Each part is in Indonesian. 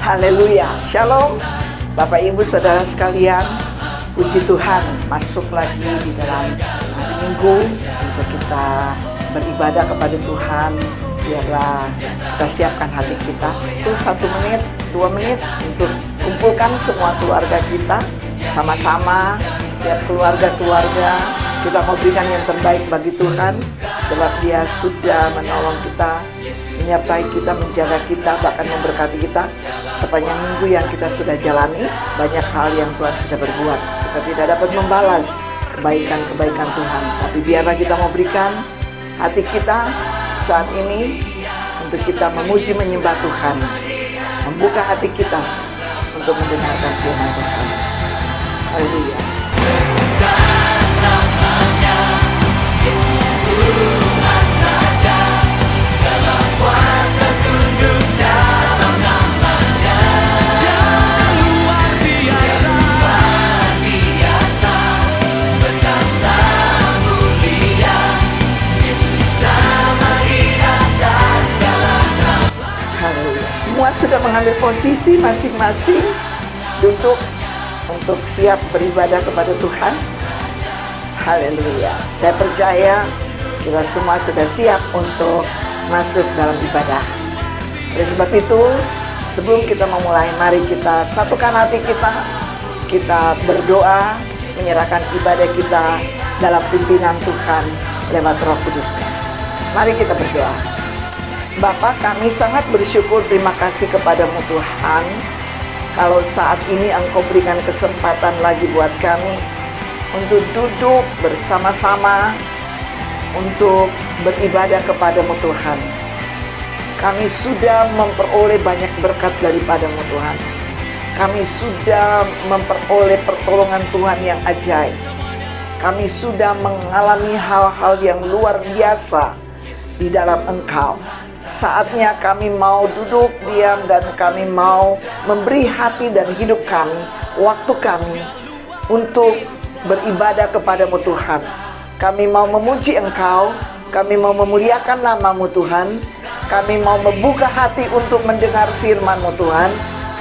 Haleluya, shalom Bapak Ibu Saudara sekalian. Puji Tuhan, masuk lagi di dalam hari Minggu untuk kita beribadah kepada Tuhan. Biarlah kita siapkan hati kita. Itu 1 menit, 2 menit untuk kumpulkan semua keluarga kita. Sama-sama, setiap keluarga-keluarga kita mau berikan yang terbaik bagi Tuhan. Sebab Dia sudah menolong kita, menyertai kita, menjaga kita, bahkan memberkati kita sepanjang minggu yang kita sudah jalani. Banyak hal yang Tuhan sudah berbuat. Kita tidak dapat membalas kebaikan-kebaikan Tuhan, tapi biarlah kita mau berikan hati kita saat ini untuk kita memuji menyembah Tuhan, membuka hati kita untuk mendengarkan firman Tuhan. Haleluya. Semua sudah mengambil posisi masing-masing, duduk untuk siap beribadah kepada Tuhan. Haleluya. Saya percaya kita semua sudah siap untuk masuk dalam ibadah. Oleh sebab itu, sebelum kita memulai, mari kita satukan hati kita. Kita berdoa, menyerahkan ibadah kita dalam pimpinan Tuhan lewat Roh Kudus-Nya. Mari kita berdoa. Bapa, kami sangat bersyukur, terima kasih kepadamu Tuhan. Kalau saat ini Engkau berikan kesempatan lagi buat kami untuk duduk bersama-sama untuk beribadah kepadamu Tuhan. Kami sudah memperoleh banyak berkat daripadamu Tuhan. Kami sudah memperoleh pertolongan Tuhan yang ajaib. Kami sudah mengalami hal-hal yang luar biasa di dalam Engkau. Saatnya kami mau duduk diam dan kami mau memberi hati dan hidup kami, waktu kami untuk beribadah kepadamu Tuhan. Kami mau memuji Engkau, kami mau memuliakan nama-Mu Tuhan. Kami mau membuka hati untuk mendengar firman-Mu Tuhan.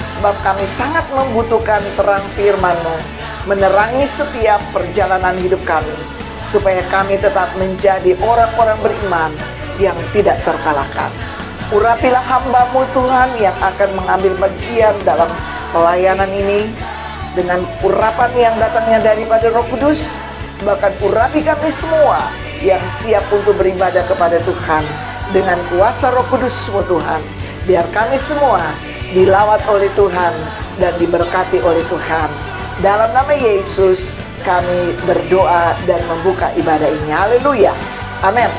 Sebab kami sangat membutuhkan terang firman-Mu menerangi setiap perjalanan hidup kami, supaya kami tetap menjadi orang-orang beriman yang tidak terkalahkan. Urapilah hamba-Mu Tuhan yang akan mengambil bagian dalam pelayanan ini dengan urapan yang datangnya daripada Roh Kudus. Bahkan urapi kami semua yang siap untuk beribadah kepada Tuhan dengan kuasa Roh Kudus-Mu Tuhan. Biar kami semua dilawat oleh Tuhan dan diberkati oleh Tuhan. Dalam nama Yesus kami berdoa dan membuka ibadah ini. Haleluya. Amin.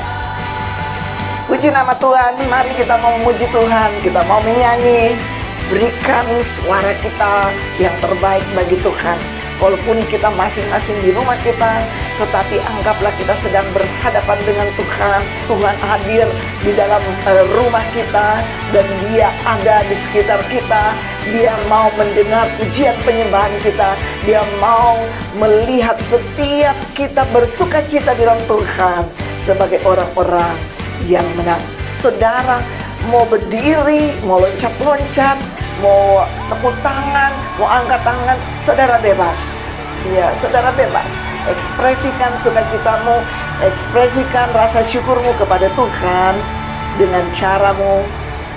Puji nama Tuhan, mari kita mau memuji Tuhan, kita mau menyanyi. Berikan suara kita yang terbaik bagi Tuhan. Walaupun kita masing-masing di rumah kita, tetapi anggaplah kita sedang berhadapan dengan Tuhan. Tuhan hadir di dalam rumah kita, dan Dia ada di sekitar kita. Dia mau mendengar pujian penyembahan kita. Dia mau melihat setiap kita bersuka cita di dalam Tuhan sebagai orang-orang yang menang. Saudara mau berdiri, mau loncat-loncat, mau tepuk tangan, mau angkat tangan, saudara bebas. Ya, saudara bebas. Ekspresikan sukacitamu, ekspresikan rasa syukurmu kepada Tuhan dengan caramu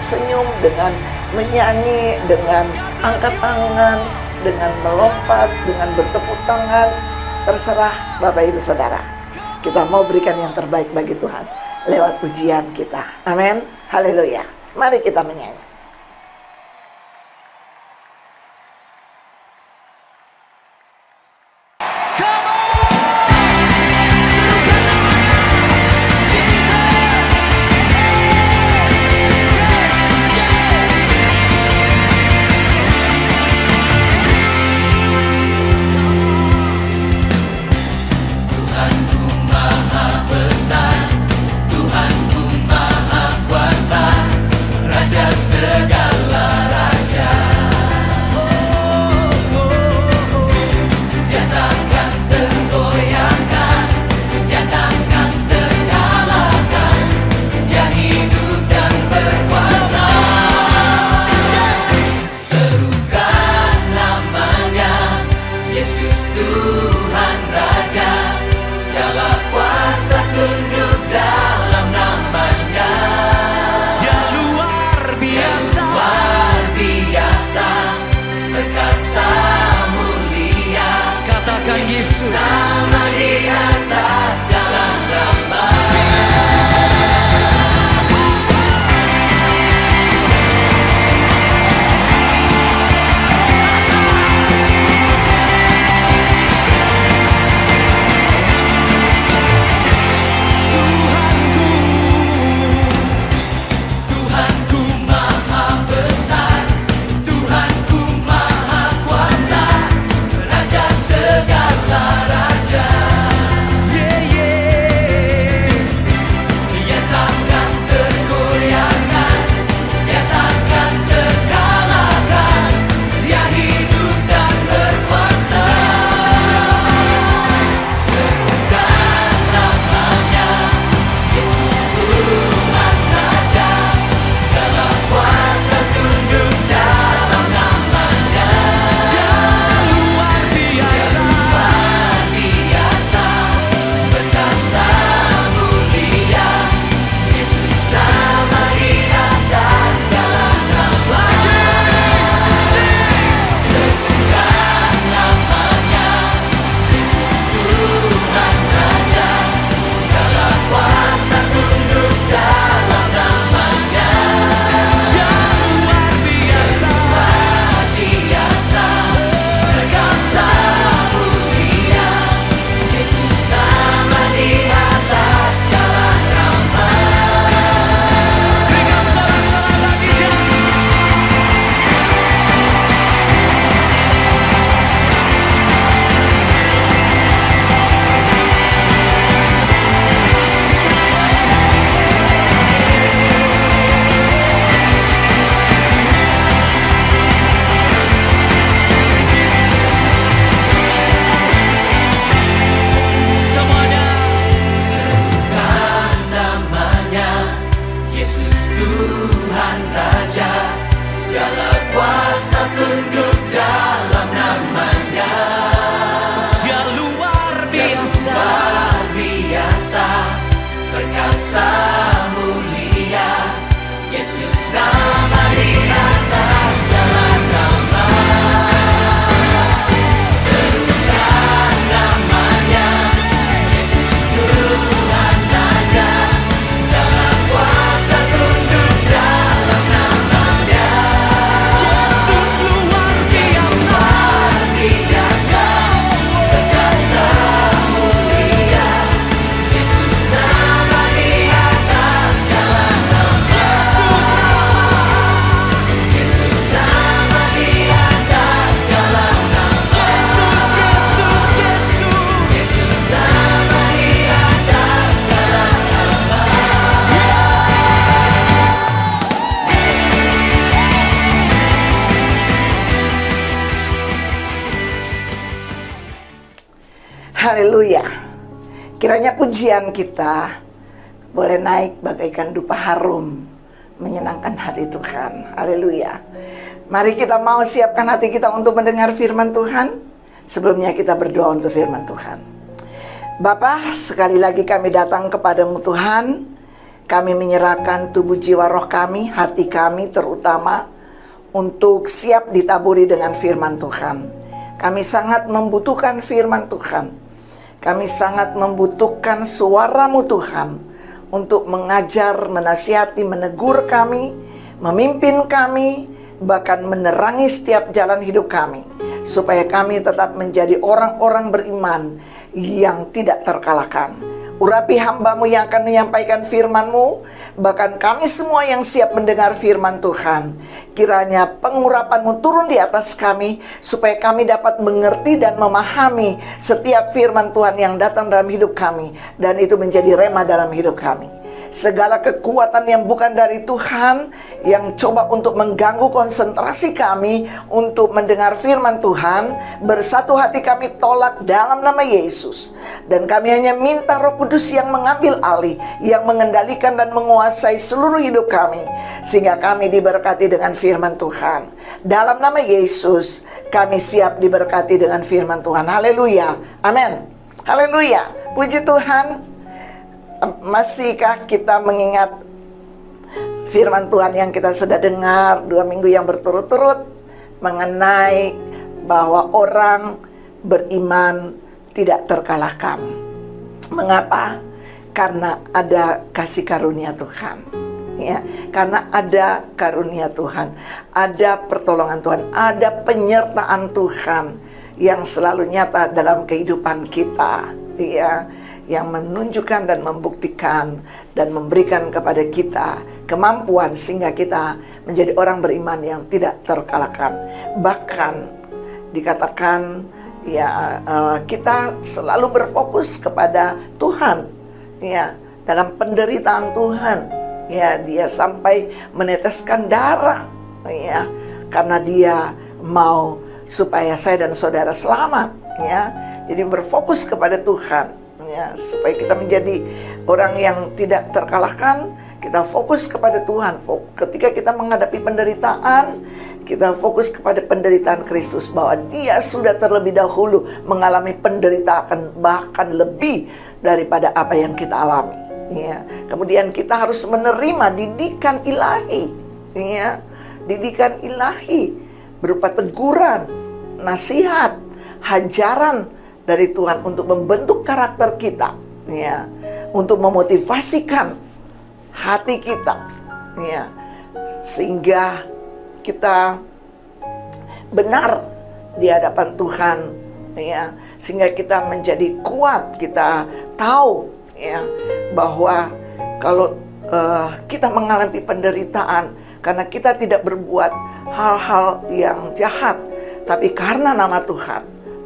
senyum, dengan menyanyi, dengan angkat tangan, dengan melompat, dengan bertepuk tangan. Terserah Bapak Ibu Saudara. Kita mau berikan yang terbaik bagi Tuhan lewat pujian kita. Amin. Haleluya. Mari kita menyanyi. Raja Haleluya. Kiranya pujian kita boleh naik bagaikan dupa harum, menyenangkan hati Tuhan. Haleluya. Mari kita mau siapkan hati kita untuk mendengar firman Tuhan. Sebelumnya kita berdoa untuk firman Tuhan. Bapa, sekali lagi kami datang kepadamu Tuhan. Kami menyerahkan tubuh jiwa roh kami, hati kami terutama, untuk siap ditaburi dengan firman Tuhan. Kami sangat membutuhkan firman Tuhan. Kami sangat membutuhkan suara-Mu Tuhan, untuk mengajar, menasihati, menegur kami, memimpin kami, bahkan menerangi setiap jalan hidup kami, supaya kami tetap menjadi orang-orang beriman yang tidak terkalahkan. Urapi hamba-Mu yang akan menyampaikan firman-Mu, bahkan kami semua yang siap mendengar firman Tuhan. Kiranya pengurapan-Mu turun di atas kami, supaya kami dapat mengerti dan memahami setiap firman Tuhan yang datang dalam hidup kami, dan itu menjadi rema dalam hidup kami. Segala kekuatan yang bukan dari Tuhan, yang coba untuk mengganggu konsentrasi kami untuk mendengar firman Tuhan, bersatu hati kami tolak dalam nama Yesus. Dan kami hanya minta Roh Kudus yang mengambil alih, yang mengendalikan dan menguasai seluruh hidup kami, sehingga kami diberkati dengan firman Tuhan. Dalam nama Yesus, kami siap diberkati dengan firman Tuhan. Haleluya. Amin. Haleluya. Puji Tuhan. Masihkah kita mengingat firman Tuhan yang kita sudah dengar 2 minggu yang berturut-turut, mengenai bahwa orang beriman tidak terkalahkan. Mengapa? Karena ada kasih karunia Tuhan, ya. Karena ada karunia Tuhan, ada pertolongan Tuhan, ada penyertaan Tuhan yang selalu nyata dalam kehidupan kita, ya, yang menunjukkan dan membuktikan dan memberikan kepada kita kemampuan sehingga kita menjadi orang beriman yang tidak terkalahkan. Bahkan dikatakan, ya, kita selalu berfokus kepada Tuhan, ya, dalam penderitaan Tuhan, ya, Dia sampai meneteskan darah, ya, karena Dia mau supaya saya dan saudara selamat, ya. Jadi berfokus kepada Tuhan, ya, supaya kita menjadi orang yang tidak terkalahkan. Kita fokus kepada Tuhan. Ketika kita menghadapi penderitaan, kita fokus kepada penderitaan Kristus, bahwa Dia sudah terlebih dahulu mengalami penderitaan, bahkan lebih daripada apa yang kita alami, ya. Kemudian kita harus menerima didikan ilahi, ya, didikan ilahi berupa teguran, nasihat, hajaran dari Tuhan untuk membentuk karakter kita, ya, untuk memotivasikan hati kita, ya, sehingga kita benar di hadapan Tuhan, ya, sehingga kita menjadi kuat. Kita tahu, ya, bahwa kalau kita mengalami penderitaan karena kita tidak berbuat hal-hal yang jahat, tapi karena nama Tuhan,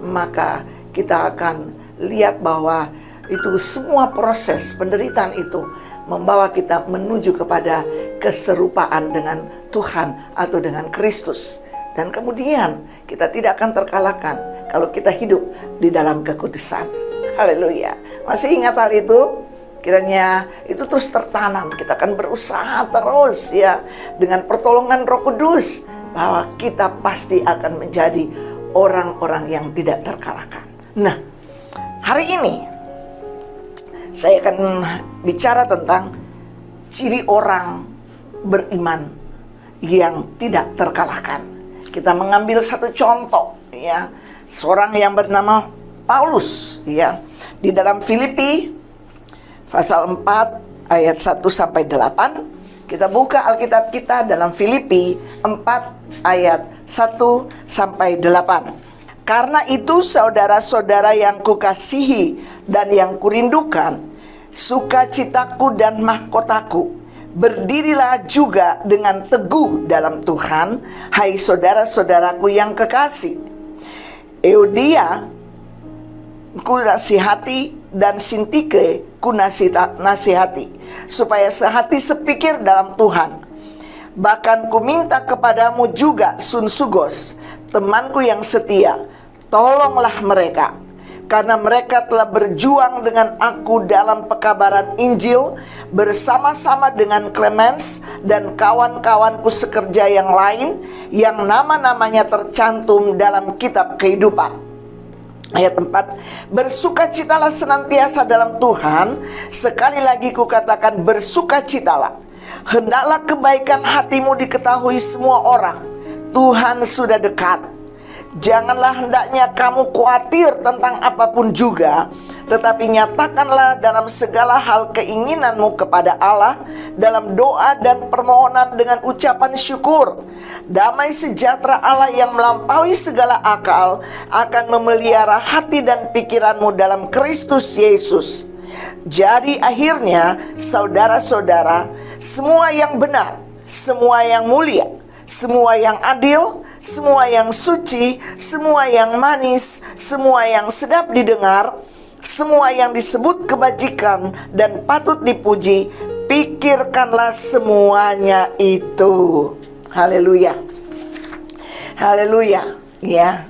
maka kita akan lihat bahwa itu semua proses penderitaan itu membawa kita menuju kepada keserupaan dengan Tuhan atau dengan Kristus. Dan kemudian kita tidak akan terkalahkan kalau kita hidup di dalam kekudusan. Haleluya. Masih ingat hal itu? Kiranya itu terus tertanam. Kita akan berusaha terus, ya, dengan pertolongan Roh Kudus, bahwa kita pasti akan menjadi orang-orang yang tidak terkalahkan. Nah, hari ini saya akan bicara tentang ciri orang beriman yang tidak terkalahkan. Kita mengambil satu contoh, ya, seorang yang bernama Paulus, ya, di dalam Filipi pasal 4 ayat 1 sampai 8. Kita buka Alkitab kita dalam Filipi 4 ayat 1 sampai 8. Karena itu saudara-saudara yang kukasihi dan yang kurindukan, sukacitaku dan mahkotaku, berdirilah juga dengan teguh dalam Tuhan, hai saudara-saudaraku yang kekasih. Euodia kunasihati dan Sintike kunasihati, supaya sehati sepikir dalam Tuhan. Bahkan kuminta kepadamu juga Sunsugos, temanku yang setia, tolonglah mereka. karena mereka telah berjuang dengan aku dalam pekabaran Injil bersama-sama dengan Clemens dan kawan-kawanku sekerja yang lain yang nama-namanya tercantum dalam kitab kehidupan. Ayat 4, bersukacitalah senantiasa dalam Tuhan. Sekali lagi kukatakan, bersukacitalah. Hendaklah kebaikan hatimu diketahui semua orang. Tuhan sudah dekat. Janganlah hendaknya kamu khawatir tentang apapun juga, tetapi nyatakanlah dalam segala hal keinginanmu kepada Allah dalam doa dan permohonan dengan ucapan syukur. Damai sejahtera Allah yang melampaui segala akal akan memelihara hati dan pikiranmu dalam Kristus Yesus. Jadi akhirnya, saudara-saudara, semua yang benar, semua yang mulia, semua yang adil, semua yang suci, semua yang manis, semua yang sedap didengar, semua yang disebut kebajikan dan patut dipuji, pikirkanlah semuanya itu. Haleluya. Haleluya. Ya.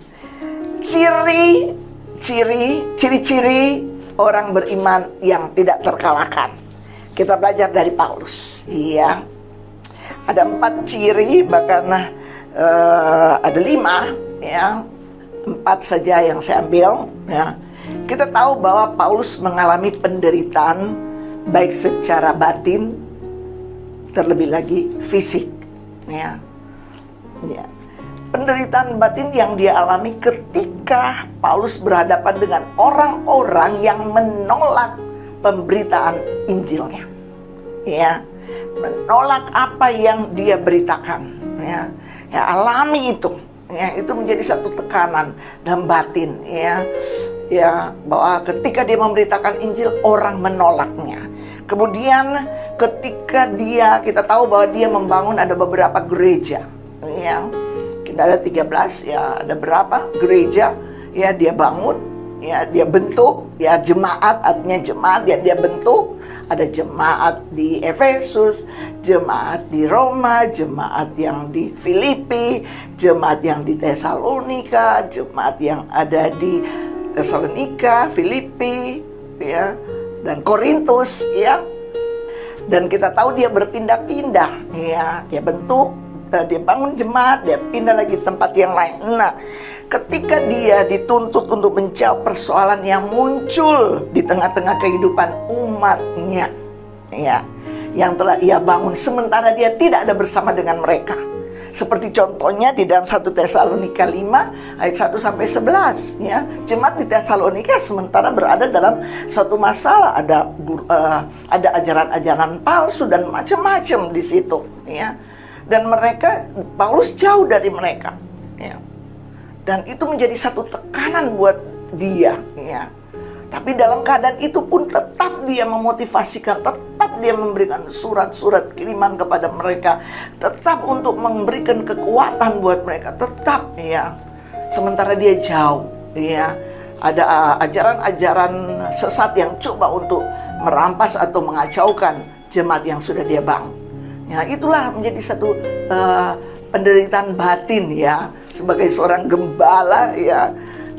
Ciri-ciri orang beriman yang tidak terkalahkan. Kita belajar dari Paulus. Iya. Ada 4 ciri, bahkan ada 5, ya, 4 saja yang saya ambil, ya. Kita tahu bahwa Paulus mengalami penderitaan baik secara batin, terlebih lagi fisik, ya. Ya. Penderitaan batin yang dia alami ketika Paulus berhadapan dengan orang-orang yang menolak pemberitaan Injilnya, ya, menolak apa yang dia beritakan, ya. Ya, alami itu, ya, itu menjadi satu tekanan dalam batin, ya, ya, bahwa ketika dia memberitakan Injil, orang menolaknya. Kemudian ketika kita tahu bahwa dia membangun ada beberapa gereja, ya, kita ada 13, ya, ada berapa gereja, ya, dia bangun, ya, dia bentuk, ya, jemaat, artinya jemaat yang dia bentuk. Ada jemaat di Efesus, jemaat di Roma, jemaat yang di Filipi, jemaat yang di Tesalonika, jemaat yang ada di Tesalonika, Filipi, ya, dan Korintus, ya. Dan kita tahu dia berpindah-pindah, ya, dia bentuk, dia bangun jemaat, dia pindah lagi tempat yang lain. Nah, ketika dia dituntut untuk menjawab persoalan yang muncul di tengah-tengah kehidupan umatnya, ya, yang telah ia bangun, sementara dia tidak ada bersama dengan mereka. Seperti contohnya di dalam 1 Tesalonika 5 ayat 1-11, ya. Jemaat di Tesalonika sementara berada dalam suatu masalah, ada ajaran-ajaran palsu dan macam-macam di situ, ya. Dan Paulus jauh dari mereka, ya. Dan itu menjadi satu tekanan buat dia, ya. Tapi dalam keadaan itu pun tetap dia memotivasikan, tetap dia memberikan surat-surat kiriman kepada mereka, tetap untuk memberikan kekuatan buat mereka, tetap, ya. Sementara dia jauh, ya. Ada ajaran-ajaran sesat yang coba untuk merampas atau mengacaukan jemaat yang sudah dia bangun. Ya, itulah menjadi satu penderitaan batin, ya, sebagai seorang gembala, ya,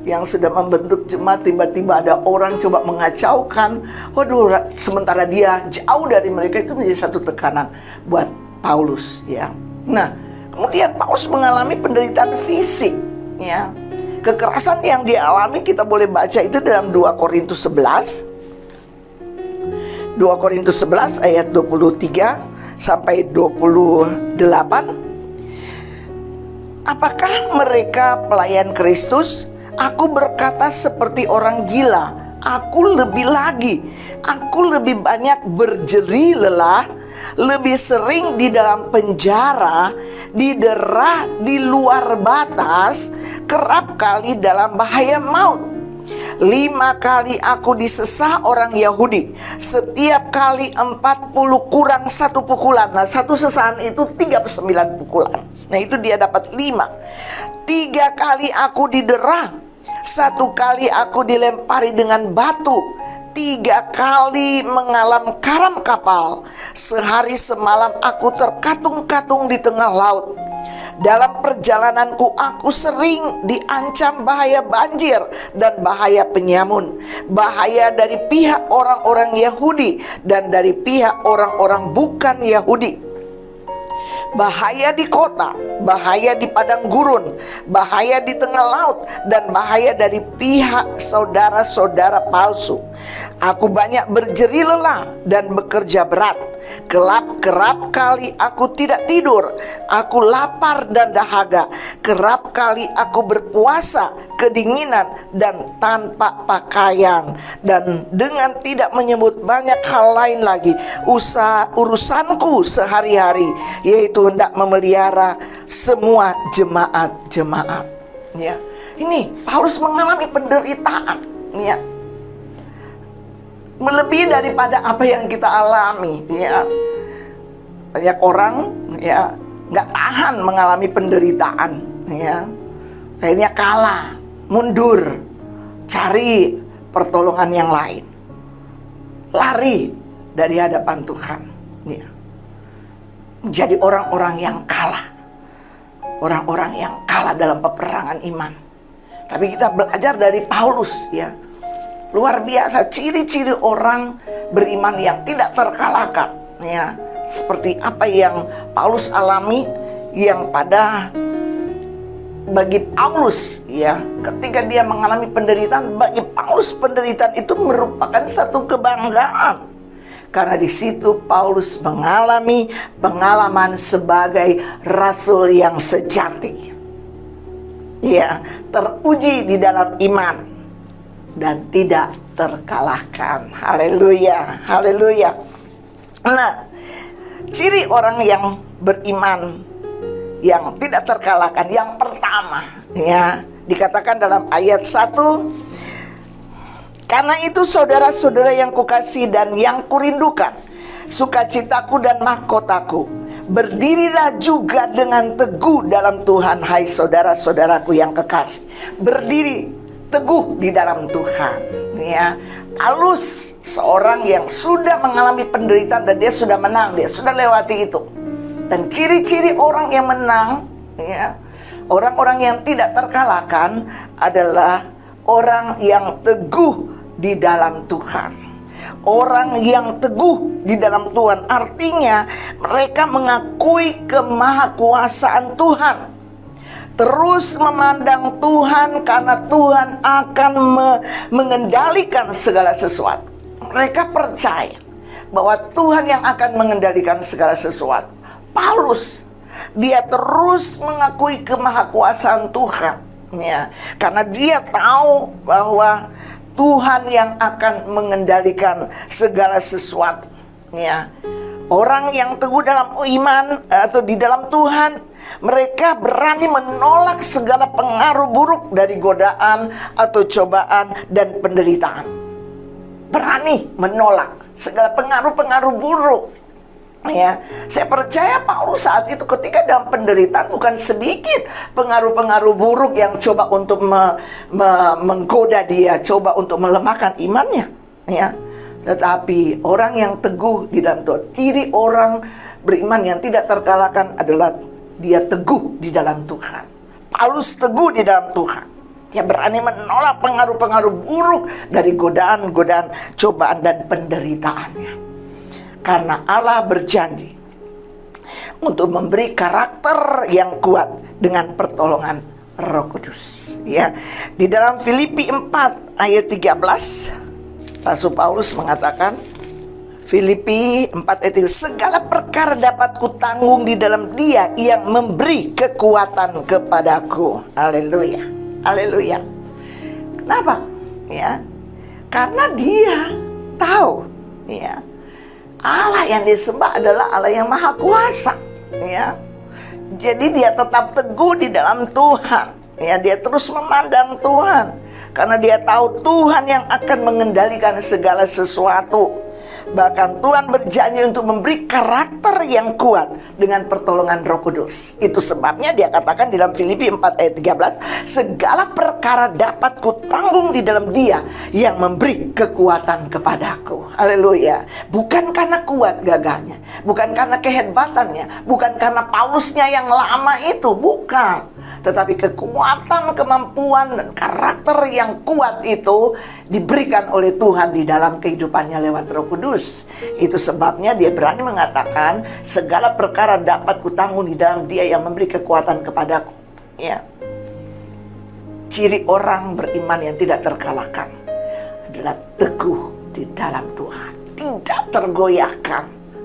yang sudah membentuk jemaat, tiba-tiba ada orang coba mengacaukan. Waduh, sementara dia jauh dari mereka, itu menjadi satu tekanan buat Paulus, ya. Nah, kemudian Paulus mengalami penderitaan fisik, ya. Kekerasan yang dia alami kita boleh baca itu dalam 2 Korintus 11. 2 Korintus 11 ayat 23 sampai 28. Apakah mereka pelayan Kristus? Aku berkata seperti orang gila. Aku lebih lagi. Aku lebih banyak berjeri lelah, lebih sering di dalam penjara, didera di luar batas, kerap kali dalam bahaya maut. 5 kali aku disesah orang Yahudi, setiap kali 40 kurang 1 pukulan. Nah, satu sesahan itu 39 pukulan. Nah, itu dia dapat 5. 3 kali aku didera, 1 kali aku dilempari dengan batu, 3 kali mengalam karam kapal. Sehari semalam aku terkatung-katung di tengah laut. Dalam perjalananku aku sering diancam bahaya banjir dan bahaya penyamun, bahaya dari pihak orang-orang Yahudi dan dari pihak orang-orang bukan Yahudi, bahaya di kota, bahaya di padang gurun, bahaya di tengah laut, dan bahaya dari pihak saudara-saudara palsu. Aku banyak berjeri lelah dan bekerja berat. Kerap kali aku tidak tidur. Aku lapar dan dahaga. Kerap kali aku berpuasa kedinginan dan tanpa pakaian. Dan dengan tidak menyebut banyak hal lain lagi, urusanku sehari-hari, yaitu hendak memelihara semua jemaat-jemaat. Ya, ini Paulus mengalami penderitaan, ya, melebihi daripada apa yang kita alami, ya. Banyak orang, ya, nggak tahan mengalami penderitaan, ya. Akhirnya kalah, mundur, cari pertolongan yang lain, lari dari hadapan Tuhan, ya. Menjadi orang-orang yang kalah, orang-orang yang kalah dalam peperangan iman. Tapi kita belajar dari Paulus, ya. Luar biasa ciri-ciri orang beriman yang tidak terkalahkan, ya. Seperti apa yang Paulus alami, yang bagi Paulus, ya, ketika dia mengalami penderitaan, bagi Paulus penderitaan itu merupakan satu kebanggaan. Karena di situ Paulus mengalami pengalaman sebagai rasul yang sejati, ya, teruji di dalam iman dan tidak terkalahkan. Haleluya, haleluya. Nah, ciri orang yang beriman yang tidak terkalahkan, yang pertama, ya, dikatakan dalam ayat 1, karena itu saudara-saudara yang kukasihi dan yang kurindukan, sukacitaku dan mahkotaku, berdirilah juga dengan teguh dalam Tuhan, hai saudara-saudaraku yang kekasih. Berdiri teguh di dalam Tuhan, ya. Paulus seorang yang sudah mengalami penderitaan dan dia sudah menang, dia sudah lewati itu. Dan ciri-ciri orang yang menang, ya, orang-orang yang tidak terkalahkan adalah orang yang teguh di dalam Tuhan. Orang yang teguh di dalam Tuhan artinya mereka mengakui kemahakuasaan Tuhan, terus memandang Tuhan karena Tuhan akan mengendalikan segala sesuatu. Mereka percaya bahwa Tuhan yang akan mengendalikan segala sesuatu. Paulus, dia terus mengakui kemahakuasaan Tuhan, ya, karena dia tahu bahwa Tuhan yang akan mengendalikan segala sesuatu, ya. Orang yang teguh dalam iman atau di dalam Tuhan, mereka berani menolak segala pengaruh buruk dari godaan atau cobaan dan penderitaan. Berani menolak segala pengaruh-pengaruh buruk, ya. Saya percaya Paulus saat itu ketika dalam penderitaan bukan sedikit pengaruh-pengaruh buruk yang coba untuk menggoda dia, coba untuk melemahkan imannya, ya. Tetapi orang yang teguh di dalam Tuhan, ciri orang beriman yang tidak terkalahkan adalah dia teguh di dalam Tuhan. Paulus teguh di dalam Tuhan. Dia berani menolak pengaruh-pengaruh buruk dari godaan-godaan, cobaan dan penderitaannya. Karena Allah berjanji untuk memberi karakter yang kuat dengan pertolongan Roh Kudus, ya. Di dalam Filipi 4 ayat 13, Rasul Paulus mengatakan, Filipi 4 ayat 3, segala perkara dapat kutanggung di dalam Dia yang memberi kekuatan kepadaku. Haleluya, haleluya. Kenapa? Ya, karena dia tahu, ya, Allah yang disembah adalah Allah yang maha kuasa, ya. Jadi dia tetap teguh di dalam Tuhan, ya. Dia terus memandang Tuhan karena dia tahu Tuhan yang akan mengendalikan segala sesuatu. Bahkan Tuhan berjanji untuk memberi karakter yang kuat dengan pertolongan Roh Kudus. Itu sebabnya dia katakan dalam Filipi 4 ayat 13, segala perkara dapat kutanggung di dalam Dia yang memberi kekuatan kepadaku. Haleluya. Bukan karena kuat gagahnya, bukan karena kehebatannya, bukan karena Paulusnya yang lama itu, bukan. Tetapi kekuatan, kemampuan, dan karakter yang kuat itu diberikan oleh Tuhan di dalam kehidupannya lewat Roh Kudus. Itu sebabnya dia berani mengatakan, segala perkara dapat kutanggung di dalam Dia yang memberi kekuatan kepadaku. Ya. Ciri orang beriman yang tidak terkalahkan adalah teguh di dalam Tuhan, tidak tergoyahkan.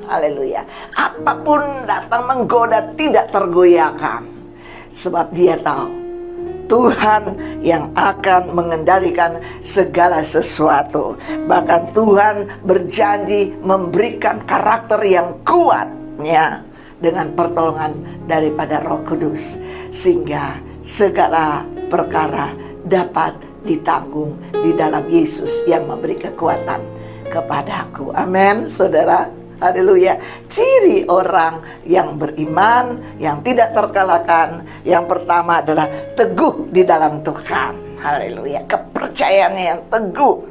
Haleluya. Apapun datang menggoda, tidak tergoyahkan. Sebab dia tahu Tuhan yang akan mengendalikan segala sesuatu. Bahkan Tuhan berjanji memberikan karakter yang kuat, ya, dengan pertolongan daripada Roh Kudus, sehingga segala perkara dapat ditanggung di dalam Yesus yang memberi kekuatan kepadaku. Amin, saudara. Haleluya. Ciri orang yang beriman, yang tidak terkalahkan, yang pertama adalah teguh di dalam Tuhan. Haleluya. Kepercayaannya yang teguh,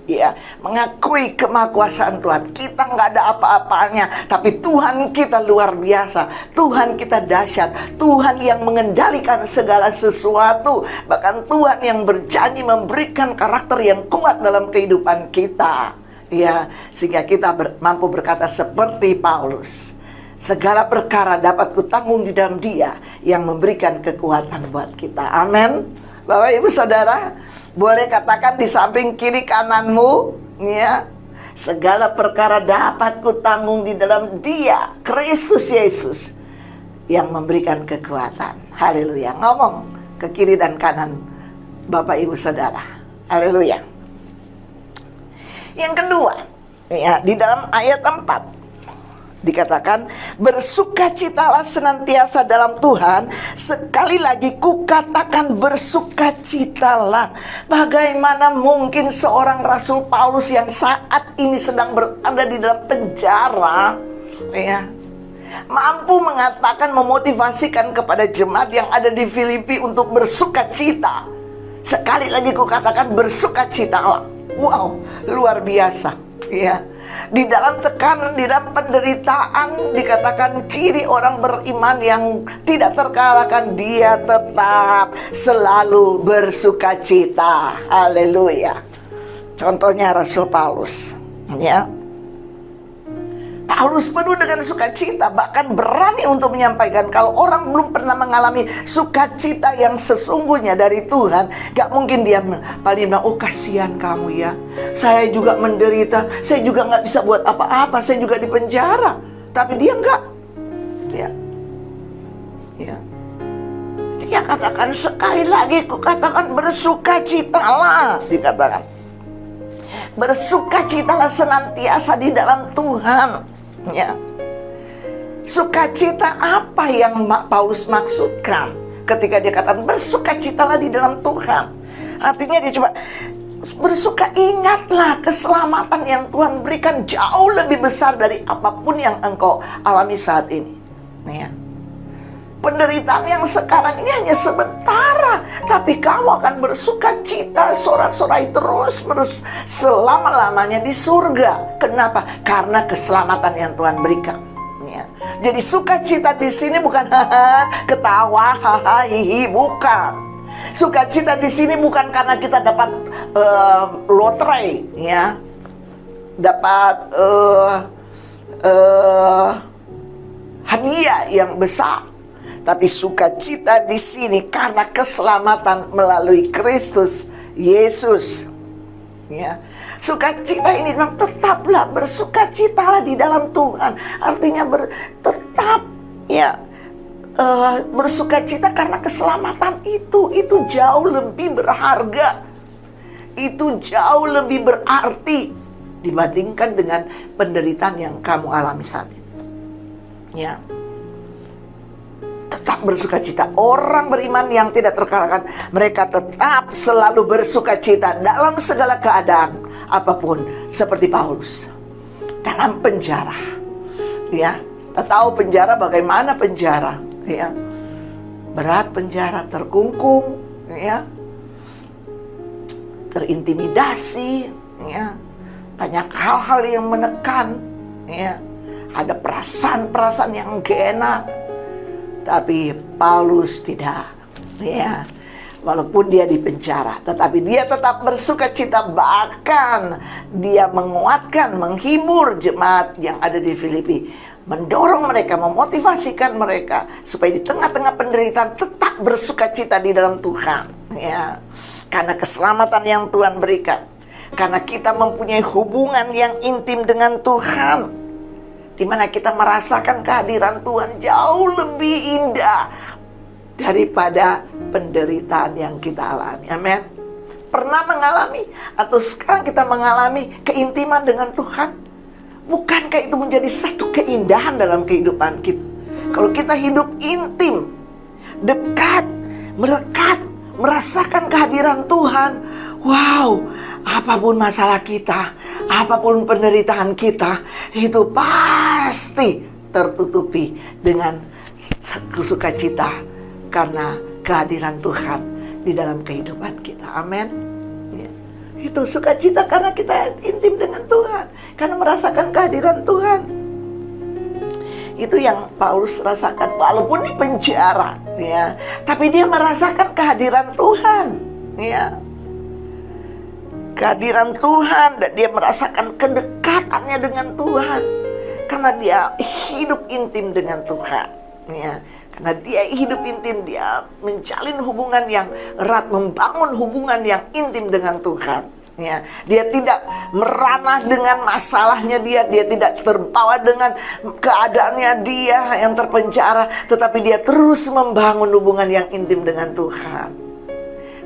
ya, mengakui kemahakuasaan Tuhan. Kita nggak ada apa-apanya, tapi Tuhan kita luar biasa. Tuhan kita dahsyat. Tuhan yang mengendalikan segala sesuatu. Bahkan Tuhan yang berjanji memberikan karakter yang kuat dalam kehidupan kita. Ya, sehingga kita mampu berkata seperti Paulus, segala perkara dapat kutanggung di dalam Dia yang memberikan kekuatan buat kita. Amin. Bapak Ibu Saudara, boleh katakan di samping kiri kananmu, ya, segala perkara dapat kutanggung di dalam Dia, Kristus Yesus, yang memberikan kekuatan. Haleluya. Ngomong ke kiri dan kanan Bapak Ibu Saudara. Haleluya. Yang kedua, ya, di dalam ayat 4 dikatakan, bersukacitalah senantiasa dalam Tuhan. Sekali lagi kukatakan bersukacitalah. Bagaimana mungkin seorang Rasul Paulus yang saat ini sedang berada di dalam penjara, ya, mampu mengatakan, memotivasikan kepada jemaat yang ada di Filipi untuk bersukacita. Sekali lagi kukatakan bersukacitalah. Wow, luar biasa, ya. Di dalam tekanan, di dalam penderitaan, dikatakan ciri orang beriman yang tidak terkalahkan, dia tetap selalu bersukacita. Haleluya. Contohnya Rasul Paulus, ya. Paulus penuh dengan sukacita, bahkan berani untuk menyampaikan. Kalau orang belum pernah mengalami sukacita yang sesungguhnya dari Tuhan, gak mungkin dia paling bilang, oh kasihan kamu ya, saya juga menderita, saya juga gak bisa buat apa-apa, saya juga di penjara. Tapi dia enggak, ya, ya. Dia katakan sekali lagi, kukatakan bersukacitalah, dikatakan bersukacitalah senantiasa di dalam Tuhan. Ya, sukacita apa yang Paulus maksudkan ketika dia katakan bersukacitalah di dalam Tuhan? Artinya dia coba bersuka, ingatlah keselamatan yang Tuhan berikan jauh lebih besar dari apapun yang engkau alami saat ini. Ya. Penderitaan yang sekarang ini hanya sementara, tapi kamu akan bersukacita, sorak-sorai terus selama-lamanya di surga. Kenapa? Karena keselamatan yang Tuhan berikan. Ya. Jadi sukacita di sini bukan ketawa, hihi, bukan. Sukacita di sini bukan karena kita dapat lotre, ya, dapat hadiah yang besar. Tapi sukacita di sini karena keselamatan melalui Kristus Yesus. Ya. Sukacita ini memang tetaplah bersukacitalah di dalam Tuhan. Artinya tetap, ya, bersukacita karena keselamatan itu jauh lebih berharga. Itu jauh lebih berarti dibandingkan dengan penderitaan yang kamu alami saat ini. Ya. Tetap bersukacita. Orang beriman yang tidak terkalahkan, mereka tetap selalu bersukacita dalam segala keadaan apapun, seperti Paulus. dalam penjara. Ya, kita tahu penjara bagaimana penjara, ya. Berat penjara, terkungkung, ya. Terintimidasi, ya. Banyak hal-hal yang menekan, ya. Ada perasaan-perasaan yang gak enak. Tapi Paulus tidak, ya. Walaupun dia di penjara, tetapi dia tetap bersuka cita. Bahkan dia menguatkan, menghibur jemaat yang ada di Filipi, mendorong mereka, memotivasikan mereka supaya di tengah-tengah penderitaan tetap bersuka cita di dalam Tuhan, ya. Karena keselamatan yang Tuhan berikan, karena kita mempunyai hubungan yang intim dengan Tuhan, di mana kita merasakan kehadiran Tuhan jauh lebih indah daripada penderitaan yang kita alami. Amin. Pernah mengalami atau sekarang kita mengalami keintiman dengan Tuhan? Bukankah itu menjadi satu keindahan dalam kehidupan kita? Kalau kita hidup intim, dekat, melekat, merasakan kehadiran Tuhan, wow, apapun masalah kita, apapun penderitaan kita, itu pasti tertutupi dengan sukacita karena kehadiran Tuhan di dalam kehidupan kita. Amin. Ya. Itu sukacita karena kita intim dengan Tuhan, karena merasakan kehadiran Tuhan. Itu yang Paulus rasakan walaupun di penjara, ya. Tapi dia merasakan kehadiran Tuhan, ya. Kehadiran Tuhan, dan dia merasakan kedekatannya dengan Tuhan karena dia hidup intim dengan Tuhan, ya. Karena dia hidup intim, dia menjalin hubungan yang erat, membangun hubungan yang intim dengan Tuhan, ya. Dia tidak meranah dengan masalahnya dia tidak terbawa dengan keadaannya dia yang terpenjara, tetapi dia terus membangun hubungan yang intim dengan Tuhan.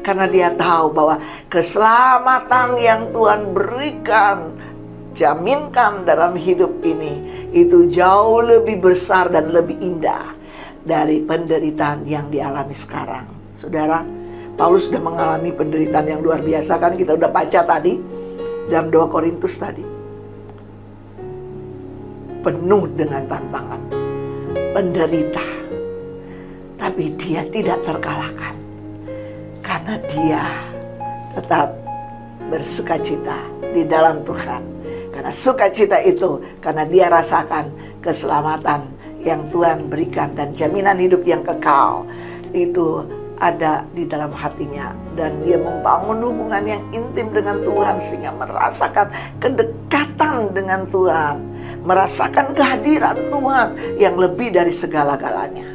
Karena dia tahu bahwa keselamatan yang Tuhan berikan, jaminkan dalam hidup ini, itu jauh lebih besar dan lebih indah dari penderitaan yang dialami sekarang. Saudara, Paulus sudah mengalami penderitaan yang luar biasa, kan kita udah baca tadi dalam 2 Korintus tadi. Penuh dengan tantangan, penderita, tapi dia tidak terkalahkan karena dia tetap bersukacita di dalam Tuhan. Karena sukacita itu karena dia rasakan keselamatan yang Tuhan berikan dan jaminan hidup yang kekal itu ada di dalam hatinya, dan dia membangun hubungan yang intim dengan Tuhan sehingga merasakan kedekatan dengan Tuhan, merasakan kehadiran Tuhan yang lebih dari segala-galanya.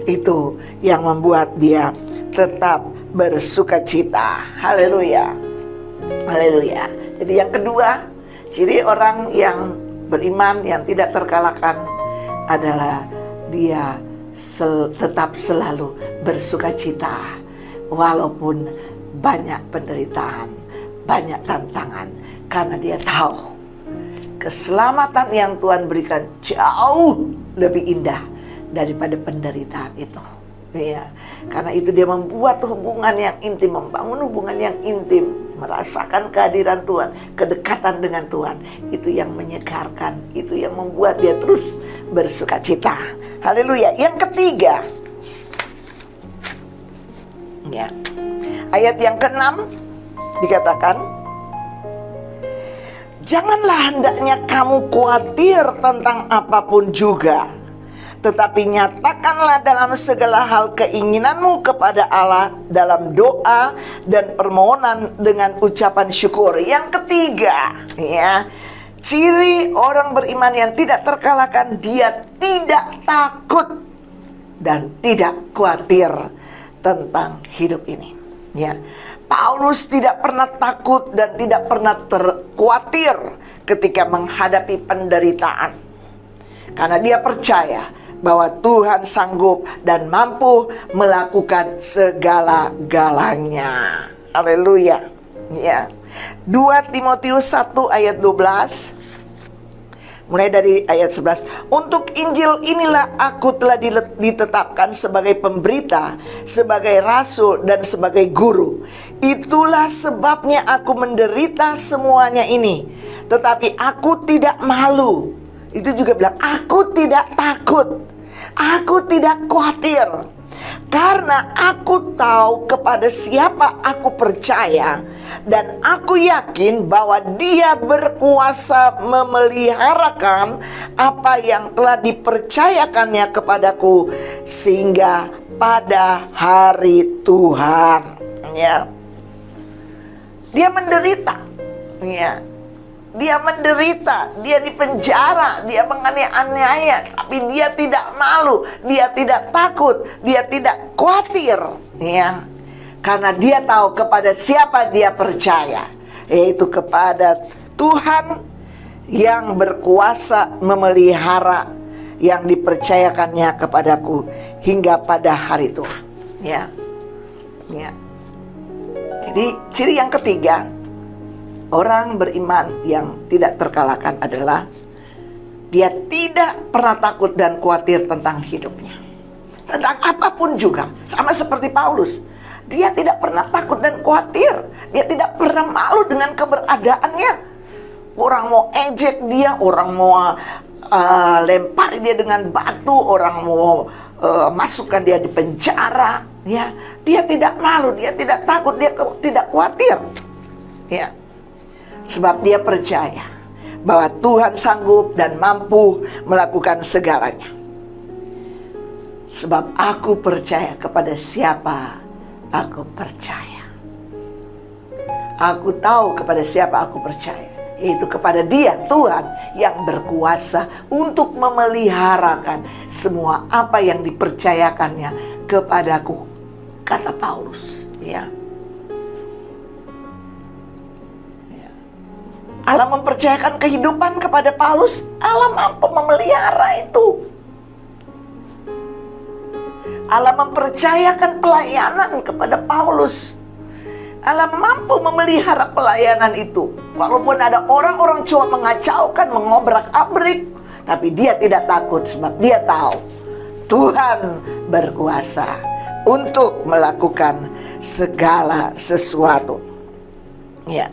Itu yang membuat dia tetap bersukacita. Haleluya. Haleluya. Jadi yang kedua, ciri orang yang beriman yang tidak terkalahkan adalah dia tetap selalu bersukacita walaupun banyak penderitaan, banyak tantangan, karena dia tahu keselamatan yang Tuhan berikan jauh lebih indah daripada penderitaan itu. Ya, karena itu dia membuat hubungan yang intim, membangun hubungan yang intim, merasakan kehadiran Tuhan, kedekatan dengan Tuhan. Itu yang menyegarkan, itu yang membuat dia terus bersukacita. Haleluya. Yang ketiga, ya, ayat yang ke-6 dikatakan, janganlah hendaknya kamu khawatir tentang apapun juga, tetapi nyatakanlah dalam segala hal keinginanmu kepada Allah dalam doa dan permohonan dengan ucapan syukur. Yang ketiga, ya, ciri orang beriman yang tidak terkalahkan, dia tidak takut dan tidak khawatir tentang hidup ini. Ya, Paulus tidak pernah takut dan tidak pernah khawatir ketika menghadapi penderitaan, karena dia percaya bahwa Tuhan sanggup dan mampu melakukan segala-galanya. Haleluya. Ya. 2 Timotius 1 ayat 12. Mulai dari ayat 11. Untuk Injil inilah aku telah ditetapkan sebagai pemberita, sebagai rasul dan sebagai guru. Itulah sebabnya aku menderita semuanya ini. tetapi aku tidak malu. Itu juga bilang, aku tidak takut, aku tidak khawatir, karena aku tahu kepada siapa aku percaya, dan aku yakin bahwa Dia berkuasa memeliharakan apa yang telah dipercayakannya kepadaku, sehingga pada hari Tuhan, ya, dia menderita, ya. Dia menderita, dia dipenjara, dia menganiaya, tapi dia tidak malu, dia tidak takut, dia tidak khawatir, ya. Karena dia tahu kepada siapa dia percaya, yaitu kepada Tuhan yang berkuasa memelihara yang dipercayakannya kepadaku hingga pada hari Tuhan, ya. Ya. Jadi ciri yang ketiga orang beriman yang tidak terkalahkan adalah dia tidak pernah takut dan khawatir tentang hidupnya, tentang apapun juga. Sama seperti Paulus, dia tidak pernah takut dan khawatir, dia tidak pernah malu dengan keberadaannya. Orang mau ejek dia, orang mau lempar dia dengan batu, orang mau masukkan dia di penjara, ya, dia tidak malu, dia tidak takut, dia tidak khawatir, ya. Sebab dia percaya bahwa Tuhan sanggup dan mampu melakukan segalanya. Sebab aku percaya kepada siapa aku percaya. Aku tahu kepada siapa aku percaya, yaitu kepada Dia, Tuhan, yang berkuasa untuk memeliharakan semua apa yang dipercayakannya kepadaku, kata Paulus, ya. Allah mempercayakan kehidupan kepada Paulus. Allah mampu memelihara itu. Allah mempercayakan pelayanan kepada Paulus. Allah mampu memelihara pelayanan itu. Walaupun ada orang-orang coba mengacaukan, mengobrak-abrik, tapi dia tidak takut sebab dia tahu Tuhan berkuasa untuk melakukan segala sesuatu, ya.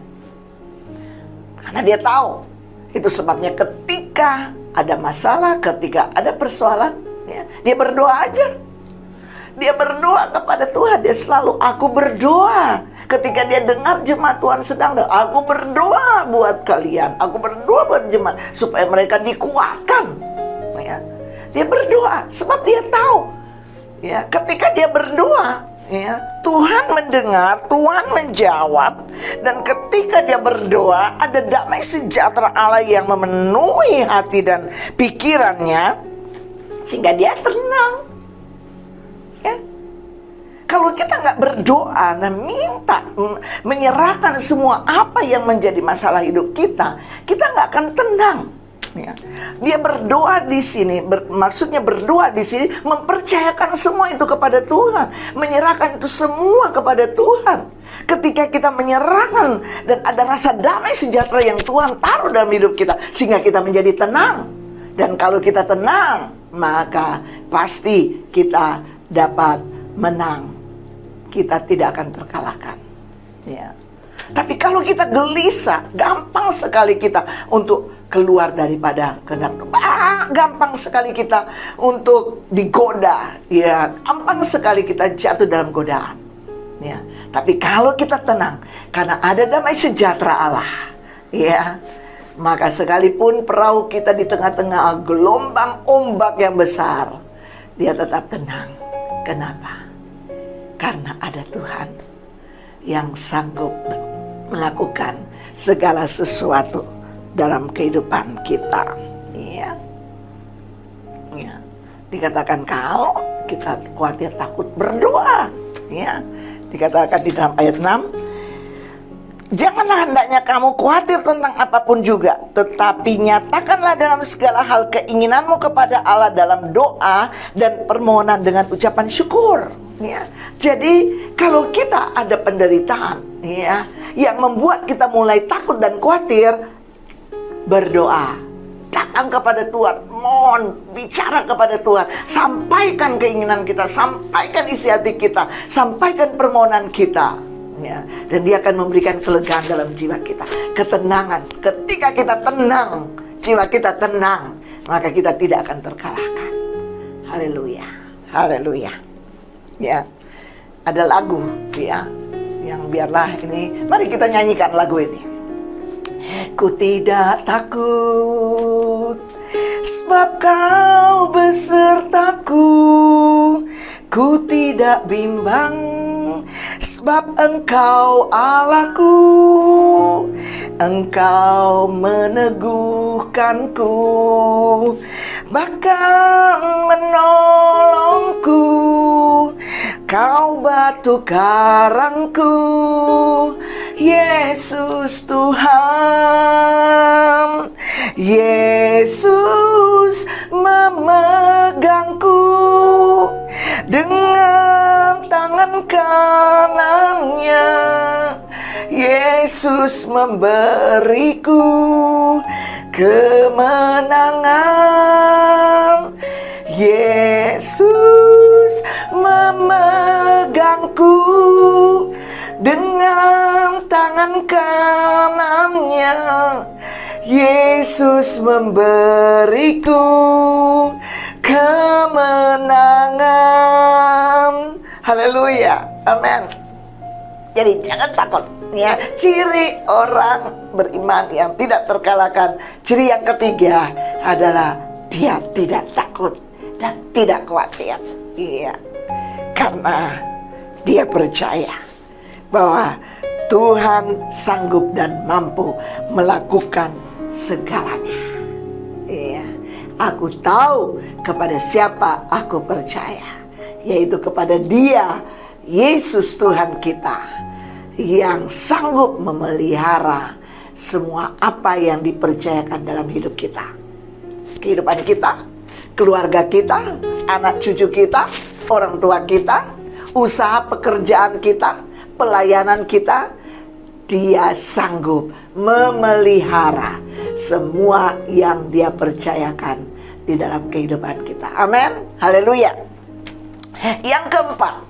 Karena dia tahu. Itu sebabnya ketika ada masalah, ketika ada persoalan, ya, dia berdoa aja. Dia berdoa kepada Tuhan. Dia selalu, aku berdoa. Ketika dia dengar jemaat Tuhan sedang, aku berdoa buat kalian, aku berdoa buat jemaat supaya mereka dikuatkan, ya. Dia berdoa sebab dia tahu, ya, ketika dia berdoa, ya, Tuhan mendengar, Tuhan menjawab. Dan ketika dia berdoa, ada damai sejahtera Allah yang memenuhi hati dan pikirannya, sehingga dia tenang, ya. Kalau kita nggak berdoa dan minta, menyerahkan semua apa yang menjadi masalah hidup kita, kita nggak akan tenang, ya. Dia berdoa di sini, maksudnya berdoa di sini mempercayakan semua itu kepada Tuhan, menyerahkan itu semua kepada Tuhan. Ketika kita menyerahkan dan ada rasa damai sejahtera yang Tuhan taruh dalam hidup kita, sehingga kita menjadi tenang. Dan kalau kita tenang, maka pasti kita dapat menang. Kita tidak akan terkalahkan, ya. Tapi kalau kita gelisah, gampang sekali kita untuk keluar daripada kehendak Tuhan. Gampang sekali kita untuk digoda, ya. Gampang sekali kita jatuh dalam godaan, ya. Tapi kalau kita tenang, karena ada damai sejahtera Allah, ya, maka sekalipun perahu kita di tengah-tengah gelombang ombak yang besar, dia tetap tenang. Kenapa? Karena ada Tuhan yang sanggup melakukan segala sesuatu dalam kehidupan kita, ya. Ya. Dikatakan kalau kita khawatir, takut, berdoa, ya. Dikatakan di dalam ayat 6, janganlah hendaknya kamu khawatir tentang apapun juga, tetapi nyatakanlah dalam segala hal keinginanmu kepada Allah dalam doa dan permohonan dengan ucapan syukur, ya. Jadi kalau kita ada penderitaan, ya, yang membuat kita mulai takut dan khawatir, berdoa, datang kepada Tuhan, mohon, bicara kepada Tuhan, sampaikan keinginan kita, sampaikan isi hati kita, sampaikan permohonan kita, ya. Dan Dia akan memberikan kelegaan dalam jiwa kita, ketenangan. Ketika kita tenang, jiwa kita tenang, maka kita tidak akan terkalahkan. Haleluya, haleluya. Ya, ada lagu ya, yang biarlah ini, mari kita nyanyikan lagu ini. Ku tidak takut, sebab Kau besertaku. Ku tidak bimbang, sebab Engkau Allahku. Engkau meneguhkanku, bahkan menolongku. Kau batu karangku, Yesus Tuhan. Yesus memegangku dengan tangan kanannya. Yesus memberiku kemenangan. Yesus memegangku dengan tangan kanannya. Yesus memberiku kemenangan. Haleluya, amin. Jadi jangan takut ya. Ciri orang beriman yang tidak terkalahkan, ciri yang ketiga adalah dia tidak takut dan tidak khawatir. Iya, karena dia percaya bahwa Tuhan sanggup dan mampu melakukan segalanya. Iya, aku tahu kepada siapa aku percaya, yaitu kepada Dia, Yesus Tuhan kita, yang sanggup memelihara semua apa yang dipercayakan dalam hidup kita. Kehidupan kita, keluarga kita, anak cucu kita, orang tua kita, usaha pekerjaan kita, pelayanan kita. Dia sanggup memelihara semua yang Dia percayakan di dalam kehidupan kita. Amin, haleluya. Yang keempat,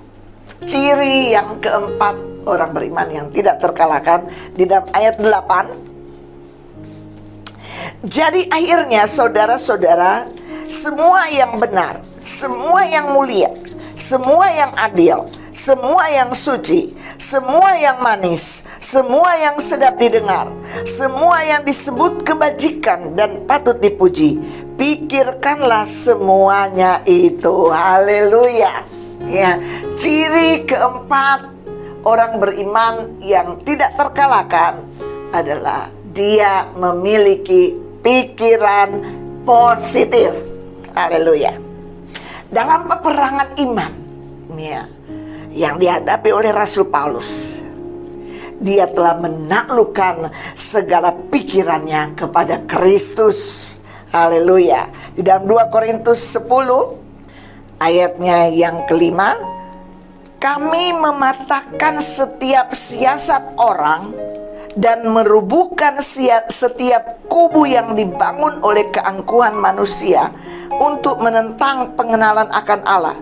ciri yang keempat orang beriman yang tidak terkalahkan, di dalam ayat 8. Jadi akhirnya saudara-saudara, semua yang benar, semua yang mulia, semua yang adil, semua yang suci, semua yang manis, semua yang sedap didengar, semua yang disebut kebajikan dan patut dipuji, pikirkanlah semuanya itu. Haleluya. Ya, ciri keempat orang beriman yang tidak terkalahkan adalah dia memiliki pikiran positif. Haleluya. Dalam peperangan iman ya, yang dihadapi oleh Rasul Paulus, dia telah menaklukkan segala pikirannya kepada Kristus. Haleluya. Di dalam 2 Korintus 10 ayatnya yang kelima, kami mematahkan setiap siasat orang dan merubuhkan setiap kubu yang dibangun oleh keangkuhan manusia untuk menentang pengenalan akan Allah.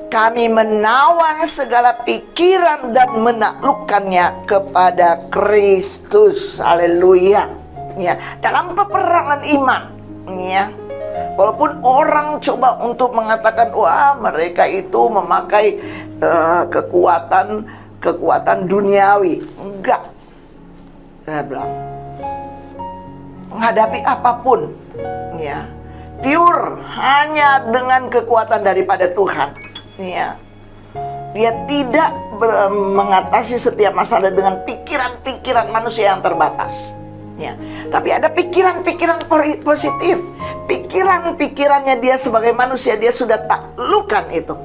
Kami menawan segala pikiran dan menaklukkannya kepada Kristus. Haleluya. Ya, dalam peperangan iman, ya, walaupun orang coba untuk mengatakan, wah mereka itu memakai kekuatan duniawi. Enggak. Saya bilang, menghadapi apapun, ya, pure hanya dengan kekuatan daripada Tuhan. Ya, dia tidak mengatasi setiap masalah dengan pikiran-pikiran manusia yang terbatas. Ya, tapi ada pikiran-pikiran positif. Pikiran-pikirannya dia sebagai manusia, dia sudah taklukkan itu.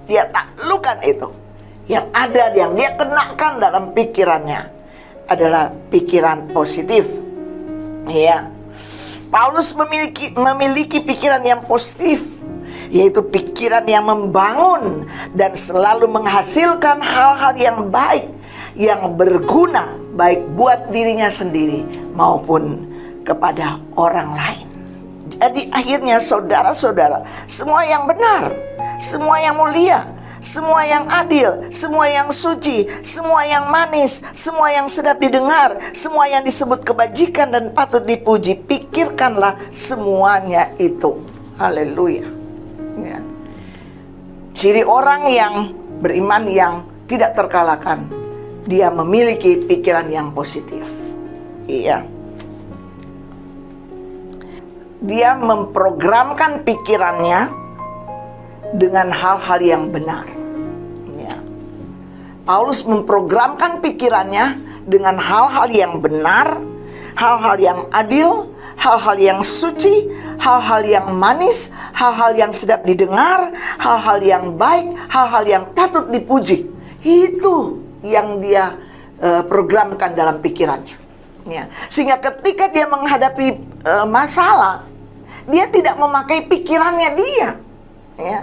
Dia taklukkan itu. Yang ada, yang dia kenakan dalam pikirannya adalah pikiran positif. Ya, Paulus memiliki pikiran yang positif, yaitu pikiran yang membangun dan selalu menghasilkan hal-hal yang baik, yang berguna baik buat dirinya sendiri maupun kepada orang lain. Jadi akhirnya saudara-saudara, semua yang benar, semua yang mulia, semua yang adil, semua yang suci, semua yang manis, semua yang sedap didengar, semua yang disebut kebajikan dan patut dipuji, pikirkanlah semuanya itu. Haleluya. Ya. Ciri orang yang beriman yang tidak terkalahkan, dia memiliki pikiran yang positif. Iya. Dia memprogramkan pikirannya dengan hal-hal yang benar. Ya. Paulus memprogramkan pikirannya dengan hal-hal yang benar, hal-hal yang adil, hal-hal yang suci, hal-hal yang manis, hal-hal yang sedap didengar, hal-hal yang baik, hal-hal yang patut dipuji. Itu yang dia programkan dalam pikirannya. Ya. Sehingga ketika dia menghadapi masalah, dia tidak memakai pikirannya dia. Ya.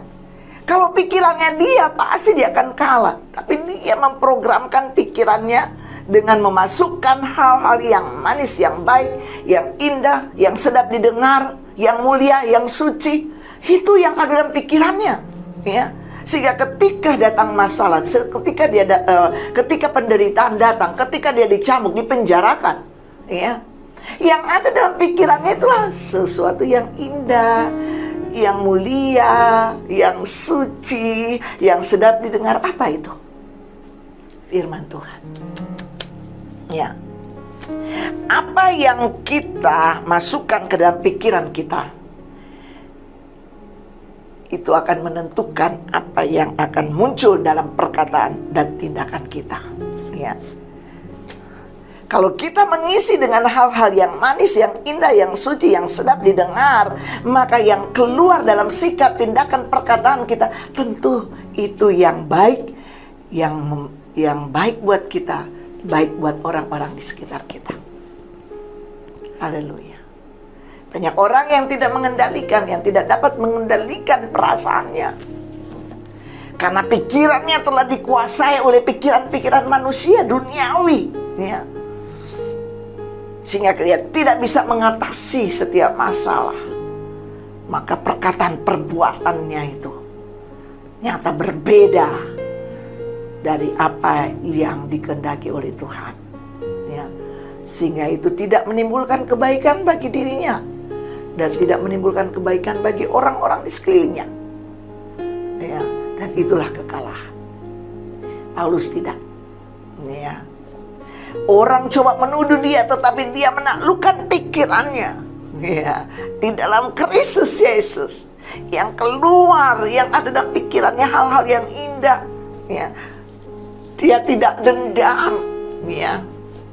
Kalau pikirannya dia, pasti dia akan kalah. Tapi dia memprogramkan pikirannya dengan memasukkan hal-hal yang manis, yang baik, yang indah, yang sedap didengar, yang mulia, yang suci. Itu yang ada dalam pikirannya. Ya. Sehingga ketika datang masalah, ketika penderitaan datang, ketika dia dicambuk, dipenjarakan, ya, yang ada dalam pikirannya itulah sesuatu yang indah, yang mulia, yang suci, yang sedap didengar. Apa itu? Firman Tuhan. Ya. Apa yang kita masukkan ke dalam pikiran kita, itu akan menentukan apa yang akan muncul dalam perkataan dan tindakan kita. Ya. Kalau kita mengisi dengan hal-hal yang manis, yang indah, yang suci, yang sedap didengar, maka yang keluar dalam sikap, tindakan, perkataan kita tentu itu yang baik, yang baik buat kita, baik buat orang-orang di sekitar kita. Haleluya. Banyak orang yang tidak mengendalikan, yang tidak dapat mengendalikan perasaannya, karena pikirannya telah dikuasai oleh pikiran-pikiran manusia duniawi, ya. Sehingga dia tidak bisa mengatasi setiap masalah. Maka perkataan perbuatannya itu nyata berbeda dari apa yang dikehendaki oleh Tuhan, ya. Sehingga itu tidak menimbulkan kebaikan bagi dirinya dan tidak menimbulkan kebaikan bagi orang-orang di sekelilingnya, ya. Dan itulah kekalahan. Paulus tidak, ya. Orang coba menuduh dia, tetapi dia menaklukkan pikirannya, ya, di dalam Kristus Yesus. Yang keluar, yang ada dalam pikirannya hal-hal yang indah, ya. Dia tidak dendam, ya.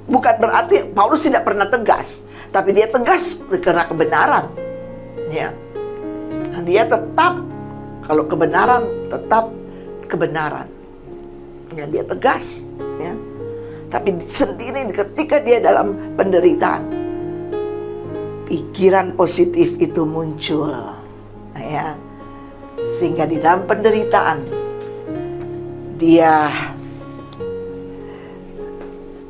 Bukan berarti Paulus tidak pernah tegas, tapi dia tegas karena kebenaran, ya. Nah, dia tetap, kalau kebenaran tetap kebenaran, ya, dia tegas, ya. Tapi sendiri ketika dia dalam penderitaan, pikiran positif itu muncul, ya. Sehingga di dalam penderitaan dia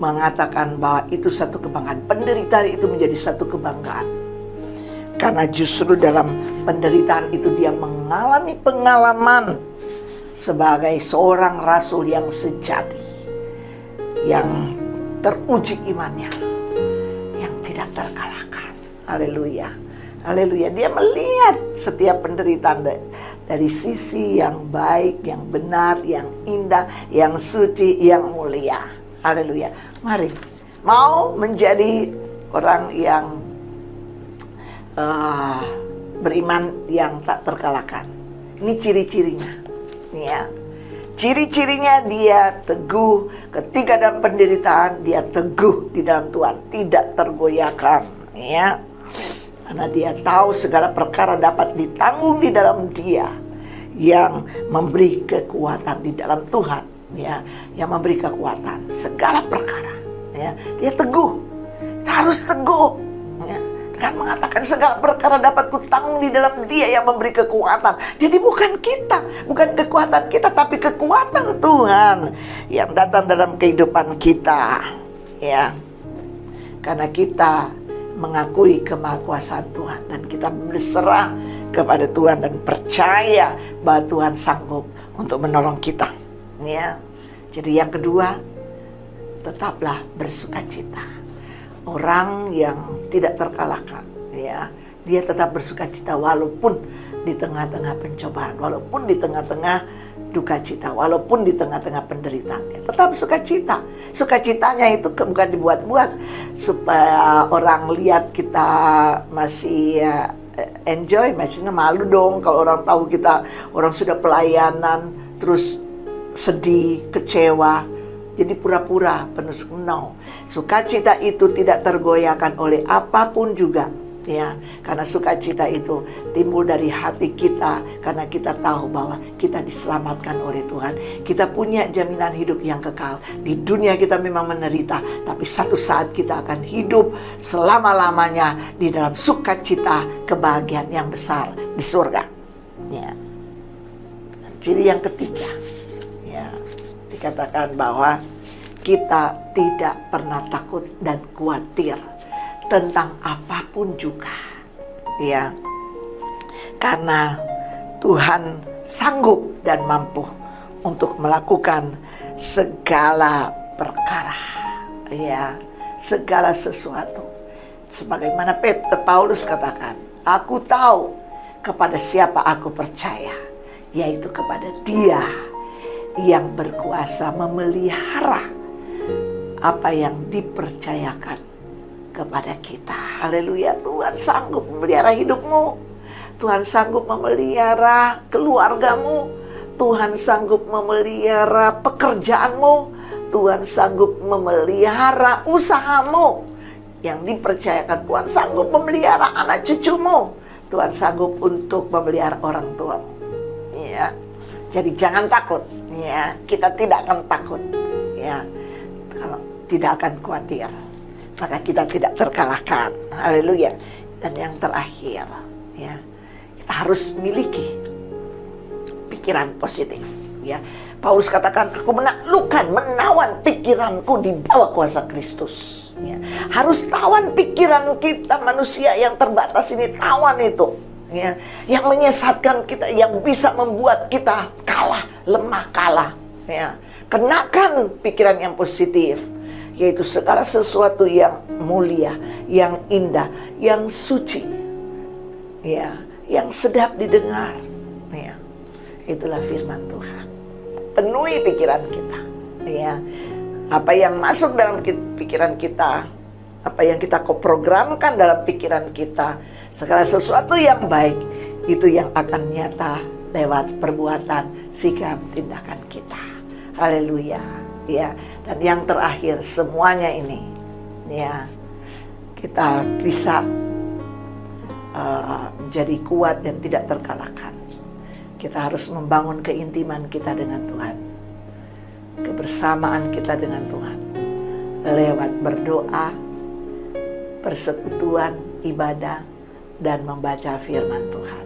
mengatakan bahwa itu satu kebanggaan. Penderitaan itu menjadi satu kebanggaan, karena justru dalam penderitaan itu dia mengalami pengalaman sebagai seorang rasul yang sejati, yang teruji imannya, yang tidak terkalahkan. Haleluya. Haleluya. Dia melihat setiap penderitaan dari sisi yang baik, yang benar, yang indah, yang suci, yang mulia. Haleluya. Mari, mau menjadi orang yang beriman yang tak terkalahkan. Ini ciri-cirinya, ya. Ciri-cirinya dia teguh ketika dalam penderitaan, dia teguh di dalam Tuhan, tidak tergoyahkan, ya. Karena dia tahu segala perkara dapat ditanggung di dalam Dia yang memberi kekuatan, di dalam Tuhan, ya, yang memberi kekuatan segala perkara, ya. Dia teguh, harus teguh, ya. Dengan mengatakan segala perkara dapat kutanggung di dalam Dia yang memberi kekuatan. Jadi bukan kita, bukan kekuatan kita, tapi kekuatan Tuhan yang datang dalam kehidupan kita, ya. Karena kita mengakui kemahakuasaan Tuhan dan kita berserah kepada Tuhan dan percaya bahwa Tuhan sanggup untuk menolong kita. Ya. Jadi yang kedua, tetaplah bersukacita. Orang yang tidak terkalahkan, ya, dia tetap bersukacita walaupun di tengah-tengah pencobaan, walaupun di tengah-tengah duka cita, walaupun di tengah-tengah penderitaan, ya, tetap sukacita. Sukacitanya itu bukan dibuat-buat supaya orang lihat kita masih enjoy, masih malu dong kalau orang tahu kita orang sudah pelayanan terus sedih, kecewa. Jadi pura-pura penuh. No, sukacita itu tidak tergoyahkan oleh apapun juga, ya. Karena sukacita itu timbul dari hati kita, karena kita tahu bahwa kita diselamatkan oleh Tuhan. Kita punya jaminan hidup yang kekal. Di dunia kita memang menderita, tapi satu saat kita akan hidup selama-lamanya di dalam sukacita, kebahagiaan yang besar di surga. Ya. Jadi yang ketiga, ya, dikatakan bahwa kita tidak pernah takut dan khawatir tentang apapun juga, ya, karena Tuhan sanggup dan mampu untuk melakukan segala perkara, ya, segala sesuatu. Sebagaimana Paulus katakan, aku tahu kepada siapa aku percaya, yaitu kepada Dia yang berkuasa memelihara apa yang dipercayakan kepada kita. Haleluya. Tuhan sanggup memelihara hidupmu. Tuhan sanggup memelihara keluargamu. Tuhan sanggup memelihara pekerjaanmu. Tuhan sanggup memelihara usahamu yang dipercayakan. Tuhan sanggup memelihara anak cucumu. Tuhan sanggup untuk memelihara orang tuamu. Ya. Jadi jangan takut, ya. Kita tidak akan takut, ya. Tidak akan khawatir, maka kita tidak terkalahkan. Haleluya. Dan yang terakhir, ya, kita harus miliki pikiran positif, ya. Paulus katakan, aku menawan pikiranku di bawah kuasa Kristus, ya. Harus tawan pikiran kita, manusia yang terbatas ini, tawan itu, ya, yang menyesatkan kita, yang bisa membuat kita kalah, lemah kalah, ya. Kenakan pikiran yang positif, yaitu segala sesuatu yang mulia, yang indah, yang suci, ya, yang sedap didengar, ya. Itulah firman Tuhan. Penuhi pikiran kita, ya. Apa yang masuk dalam pikiran kita, apa yang kita programkan dalam pikiran kita, segala sesuatu yang baik, itu yang akan nyata lewat perbuatan, sikap, tindakan kita. Haleluya, ya. Dan yang terakhir, semuanya ini, ya, kita bisa menjadi kuat dan tidak terkalahkan. Kita harus membangun keintiman kita dengan Tuhan, kebersamaan kita dengan Tuhan, lewat berdoa, persekutuan, ibadah, dan membaca firman Tuhan,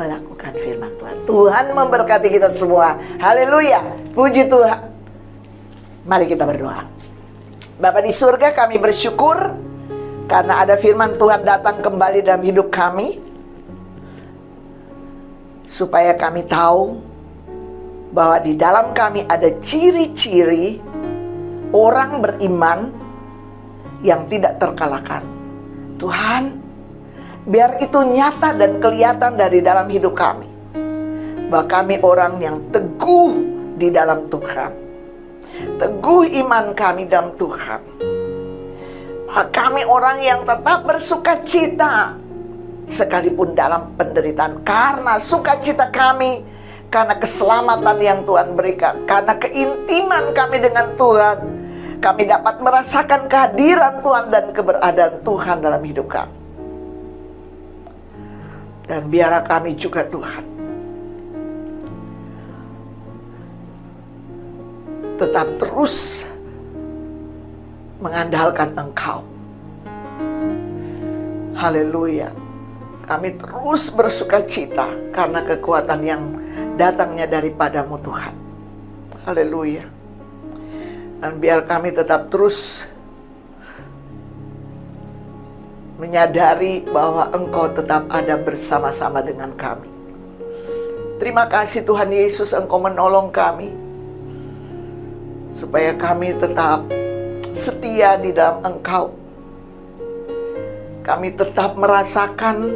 melakukan firman Tuhan. Tuhan memberkati kita semua. Haleluya, puji Tuhan. Mari kita berdoa. Bapa di surga, kami bersyukur karena ada firman Tuhan datang kembali dalam hidup kami, supaya kami tahu bahwa di dalam kami ada ciri-ciri orang beriman yang tidak terkalahkan. Tuhan, biar itu nyata dan kelihatan dari dalam hidup kami, bahwa kami orang yang teguh di dalam Tuhan, teguh iman kami dalam Tuhan. Kami orang yang tetap bersukacita sekalipun dalam penderitaan, karena sukacita kami karena keselamatan yang Tuhan berikan, karena keintiman kami dengan Tuhan. Kami dapat merasakan kehadiran Tuhan dan keberadaan Tuhan dalam hidup kami. Dan biarlah kami juga Tuhan tetap terus mengandalkan Engkau. Haleluya. Kami terus bersukacita karena kekuatan yang datangnya daripadamu Tuhan. Haleluya. Dan biar kami tetap terus menyadari bahwa Engkau tetap ada bersama-sama dengan kami. Terima kasih Tuhan Yesus, Engkau menolong kami supaya kami tetap setia di dalam Engkau. Kami tetap merasakan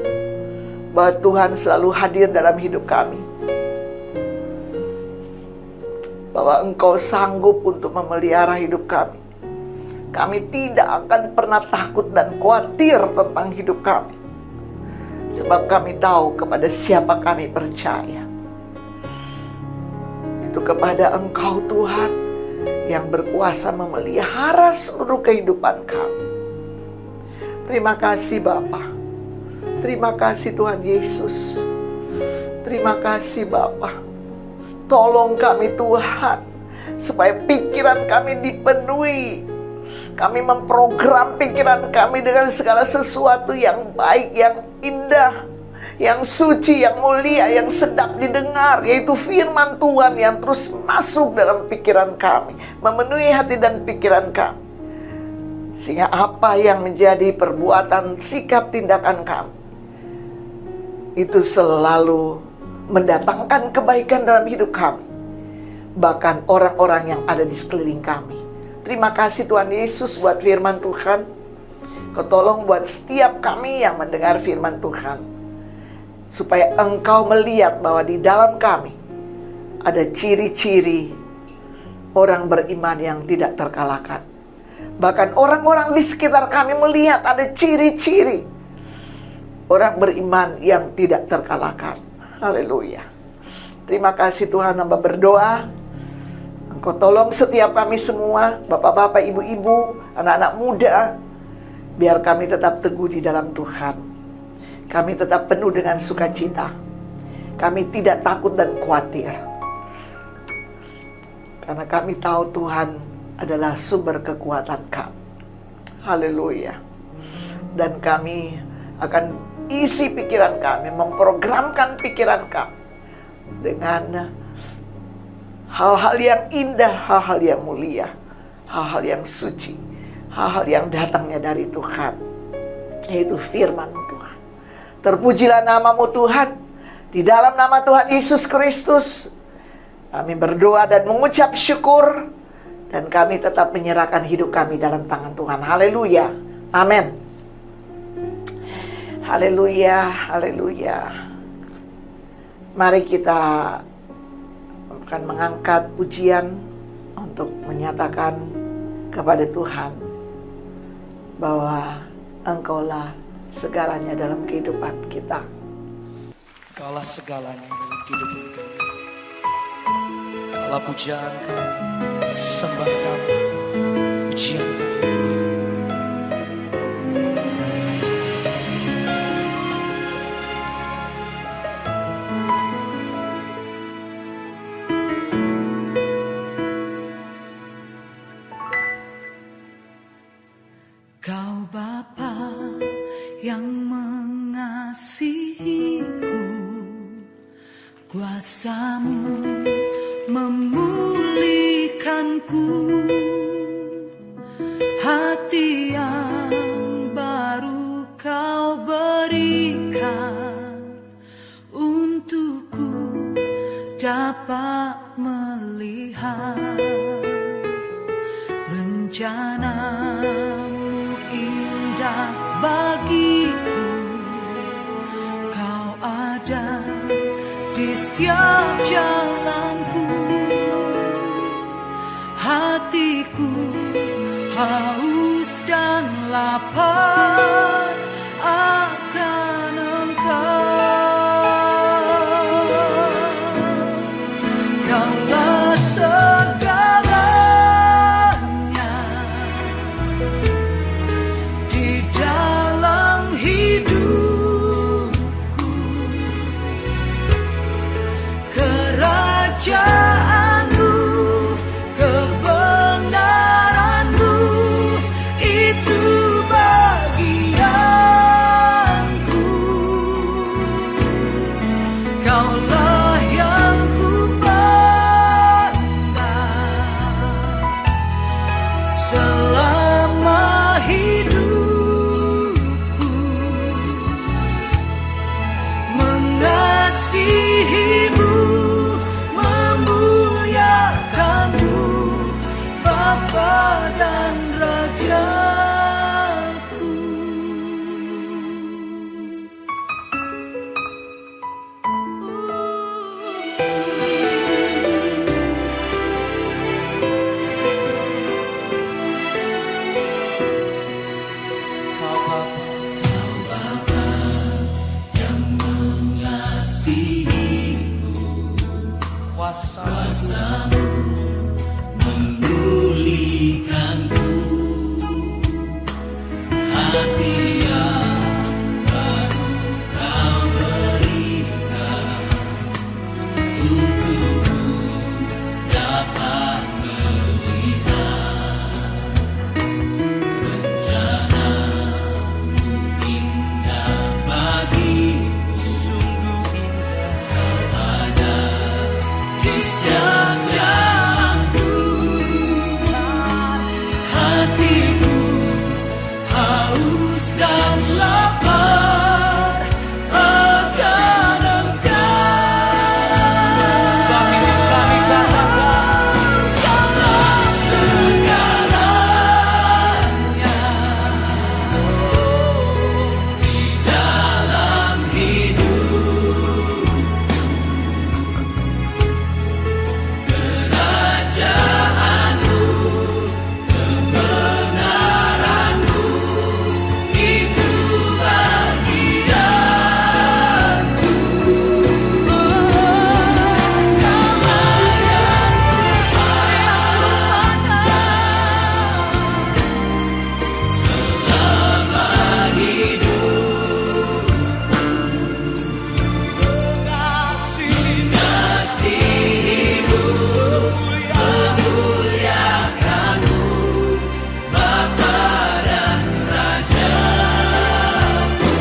bahwa Tuhan selalu hadir dalam hidup kami, bahwa Engkau sanggup untuk memelihara hidup kami. Kami tidak akan pernah takut dan khawatir tentang hidup kami, sebab kami tahu kepada siapa kami percaya. Itu kepada Engkau Tuhan yang berkuasa memelihara seluruh kehidupan kami. Terima kasih Bapa. Terima kasih Tuhan Yesus. Terima kasih Bapa. Tolong kami Tuhan, supaya pikiran kami dipenuhi. Kami memprogram pikiran kami dengan segala sesuatu yang baik, yang indah, yang suci, yang mulia, yang sedap didengar, yaitu firman Tuhan yang terus masuk dalam pikiran kami, memenuhi hati dan pikiran kami, sehingga apa yang menjadi perbuatan, sikap, tindakan kami itu selalu mendatangkan kebaikan dalam hidup kami, bahkan orang-orang yang ada di sekeliling kami. Terima kasih Tuhan Yesus buat firman Tuhan. Kau tolong buat setiap kami yang mendengar firman Tuhan, supaya Engkau melihat bahwa di dalam kami ada ciri-ciri orang beriman yang tidak terkalahkan. Bahkan orang-orang di sekitar kami melihat ada ciri-ciri orang beriman yang tidak terkalahkan. Haleluya. Terima kasih Tuhan, hamba berdoa Engkau tolong setiap kami semua, bapak-bapak, ibu-ibu, anak-anak muda, biar kami tetap teguh di dalam Tuhan. Kami tetap penuh dengan sukacita. Kami tidak takut dan khawatir, karena kami tahu Tuhan adalah sumber kekuatan kami. Haleluya. Dan kami akan isi pikiran kami, memprogramkan pikiran kami dengan hal-hal yang indah, hal-hal yang mulia, hal-hal yang suci, hal-hal yang datangnya dari Tuhan, yaitu firman-Mu Tuhan. Terpujilah nama-Mu Tuhan. Di dalam nama Tuhan Yesus Kristus kami berdoa dan mengucap syukur, dan kami tetap menyerahkan hidup kami dalam tangan Tuhan. Haleluya. Amin. Haleluya, haleluya. Mari kita akan mengangkat pujian untuk menyatakan kepada Tuhan bahwa Engkaulah segalanya dalam kehidupan kita. Engkaulah segalanya dalam kehidupan kami. Engkaulah pujian kami, sembah kami, pujian kami. Kau Bapa yang mengasihiku, kuasa-Mu memulihkanku, hati yang baru Kau berikan untukku dapat melihat rencana-Mu indah bagiku. Kau ada di setiap jalanku, hatiku haus dan lapar akan Engkau. Kaulah segalanya di dalam hidupku, kerajaan-Mu, kebenaran-Mu, itu bagianku. Kaulah yang ku pandang selama hidupku, mengasihi-Mu Bapa dan Rajaku. Kau Bapa kuasa-Mu Memulihkanku hati yang baru Kau berikan, untukku dapat melihat rencana-Mu indah bagiku. sungguh indah. Kau ada di setiap jalanku. Hatiku haus dan lapar akan Engkau. Sebab itu kami katakan, Kaulah segalanya di dalam hidup. Kerajaan-Mu, kebenaran-Mu, itu bagianku. Kaulah yang selama hidup. Mengasihi-Mu, memuliakan-Mu, Bapa dan Rajaku.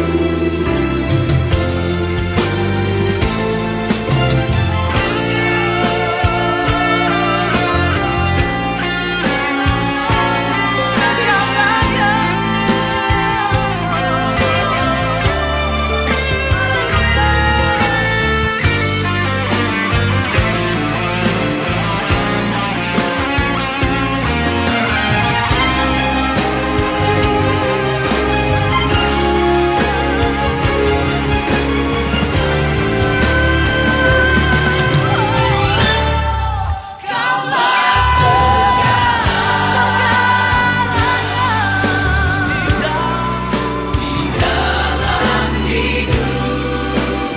Kaulah segalanya di dalam hidup.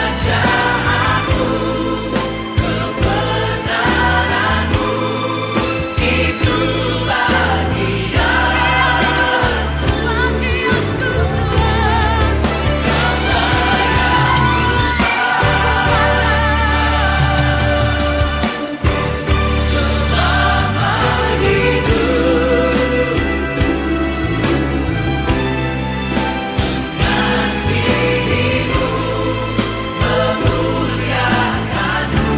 Kerajaan-Mu, kebenaran-Mu, itu bagianku. Selama hidup, mengasihi-Mu, memuliakan-Mu,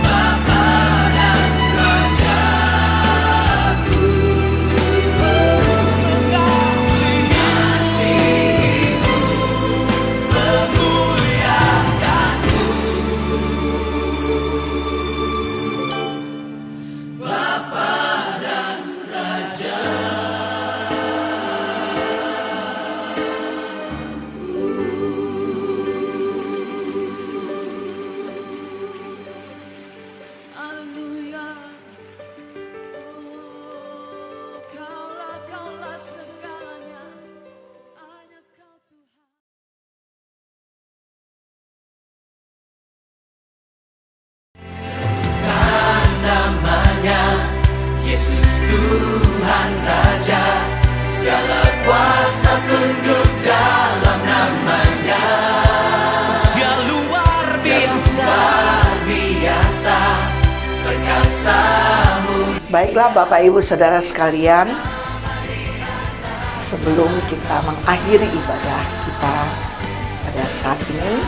Bapa dan Rajaku. Mengasihi-Mu, memuliakan-Mu, Bapa dan Haleluya. Oh, Kaulah segalanya, hanya Kau Tuhan. Serukan namanya, Yesus Tuhan Raja, segala kuasa tunduk dalam namanya. Dia luar biasa. Luar biasa, perkasa-Mu. Baiklah Bapak Ibu Saudara sekalian, sebelum kita mengakhiri ibadah kita pada saat ini,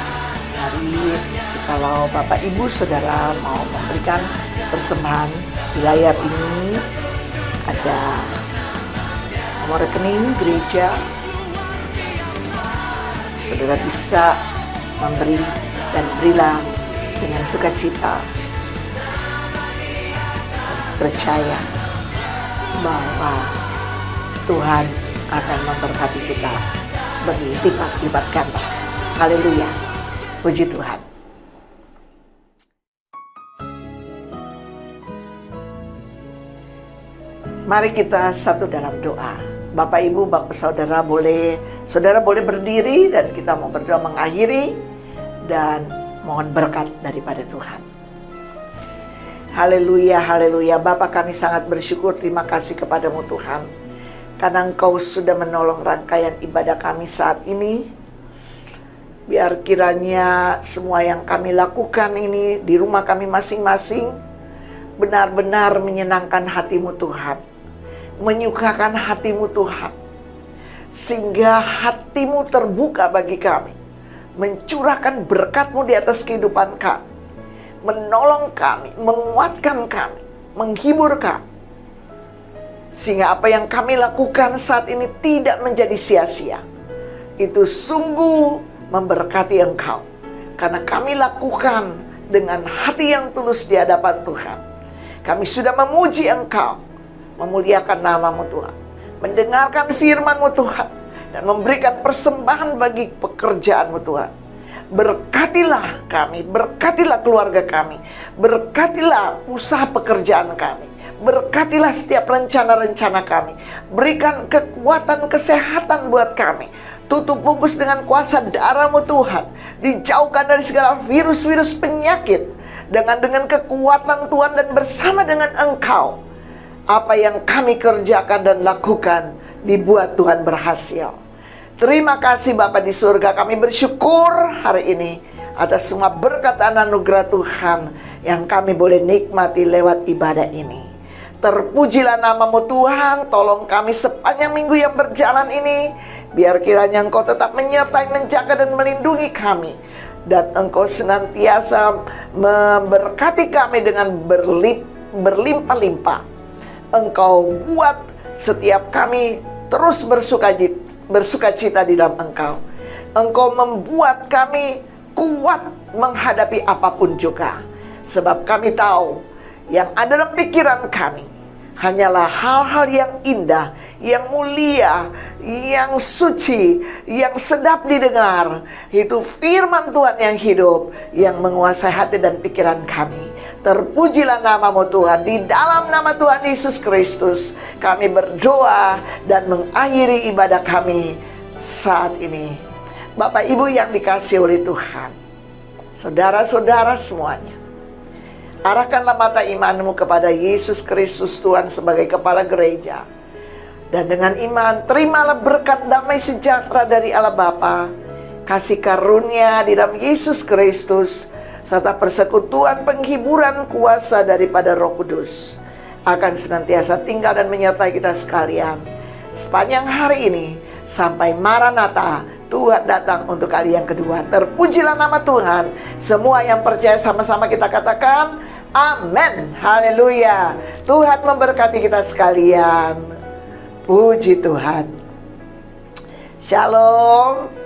mari jikalau Bapak Ibu Saudara mau memberikan persembahan di layar ini, ada nomor rekening gereja. Saudara bisa memberi dan berilah dengan sukacita, percaya bahwa Tuhan akan memberkati kita berlipat-lipat ganda. Haleluya, puji Tuhan. Mari kita satu dalam doa. Bapak, Ibu, Bapak, Saudara boleh berdiri dan kita mau berdoa mengakhiri dan mohon berkat daripada Tuhan. Haleluya, haleluya. Bapa, kami sangat bersyukur, terima kasih kepadamu Tuhan, karena Engkau sudah menolong rangkaian ibadah kami saat ini. Biar kiranya semua yang kami lakukan ini di rumah kami masing-masing benar-benar menyenangkan hati-Mu Tuhan, menyukakan hati-Mu Tuhan, sehingga hati-Mu terbuka bagi kami, mencurahkan berkat-Mu di atas kehidupan kami, menolong kami, menguatkan kami, menghibur kami, sehingga apa yang kami lakukan saat ini tidak menjadi sia-sia. Itu sungguh memberkati Engkau, karena kami lakukan dengan hati yang tulus di hadapan Tuhan. Kami sudah memuji Engkau, memuliakan nama-Mu Tuhan, mendengarkan firman-Mu Tuhan, dan memberikan persembahan bagi pekerjaan-Mu Tuhan. Berkatilah kami, berkatilah keluarga kami, berkatilah usaha pekerjaan kami, berkatilah setiap rencana-rencana kami. Berikan kekuatan, kesehatan buat kami. Tutup bungkus dengan kuasa darah-Mu Tuhan. Dijauhkan dari segala virus-virus penyakit dengan kekuatan Tuhan, dan bersama dengan Engkau, apa yang kami kerjakan dan lakukan dibuat Tuhan berhasil. Terima kasih Bapa di surga, kami bersyukur hari ini atas semua berkat dan anugerah Tuhan yang kami boleh nikmati lewat ibadah ini. Terpujilah nama-Mu Tuhan, tolong kami sepanjang minggu yang berjalan ini. Biar kiranya Engkau tetap menyertai, menjaga dan melindungi kami. Dan Engkau senantiasa memberkati kami dengan berlimpah-limpah. Engkau buat setiap kami terus bersukacita di dalam Engkau. Engkau membuat kami kuat menghadapi apapun juga. Sebab kami tahu yang ada dalam pikiran kami hanyalah hal-hal yang indah, yang mulia, yang suci, yang sedap didengar. Itu firman Tuhan yang hidup, yang menguasai hati dan pikiran kami. Terpujilah nama-Mu Tuhan. Di dalam nama Tuhan Yesus Kristus kami berdoa dan mengakhiri ibadah kami saat ini. Bapak Ibu yang dikasihi oleh Tuhan, saudara-saudara semuanya, arahkanlah mata imanmu kepada Yesus Kristus Tuhan sebagai kepala gereja. Dan dengan iman, terimalah berkat damai sejahtera dari Allah Bapa, kasih karunia di dalam Yesus Kristus, serta persekutuan penghiburan kuasa daripada Roh Kudus akan senantiasa tinggal dan menyertai kita sekalian sepanjang hari ini sampai Maranatha, Tuhan datang untuk kali yang kedua. Terpujilah nama Tuhan. Semua yang percaya sama-sama kita katakan amin. Haleluya. Tuhan memberkati kita sekalian. Puji Tuhan. Shalom.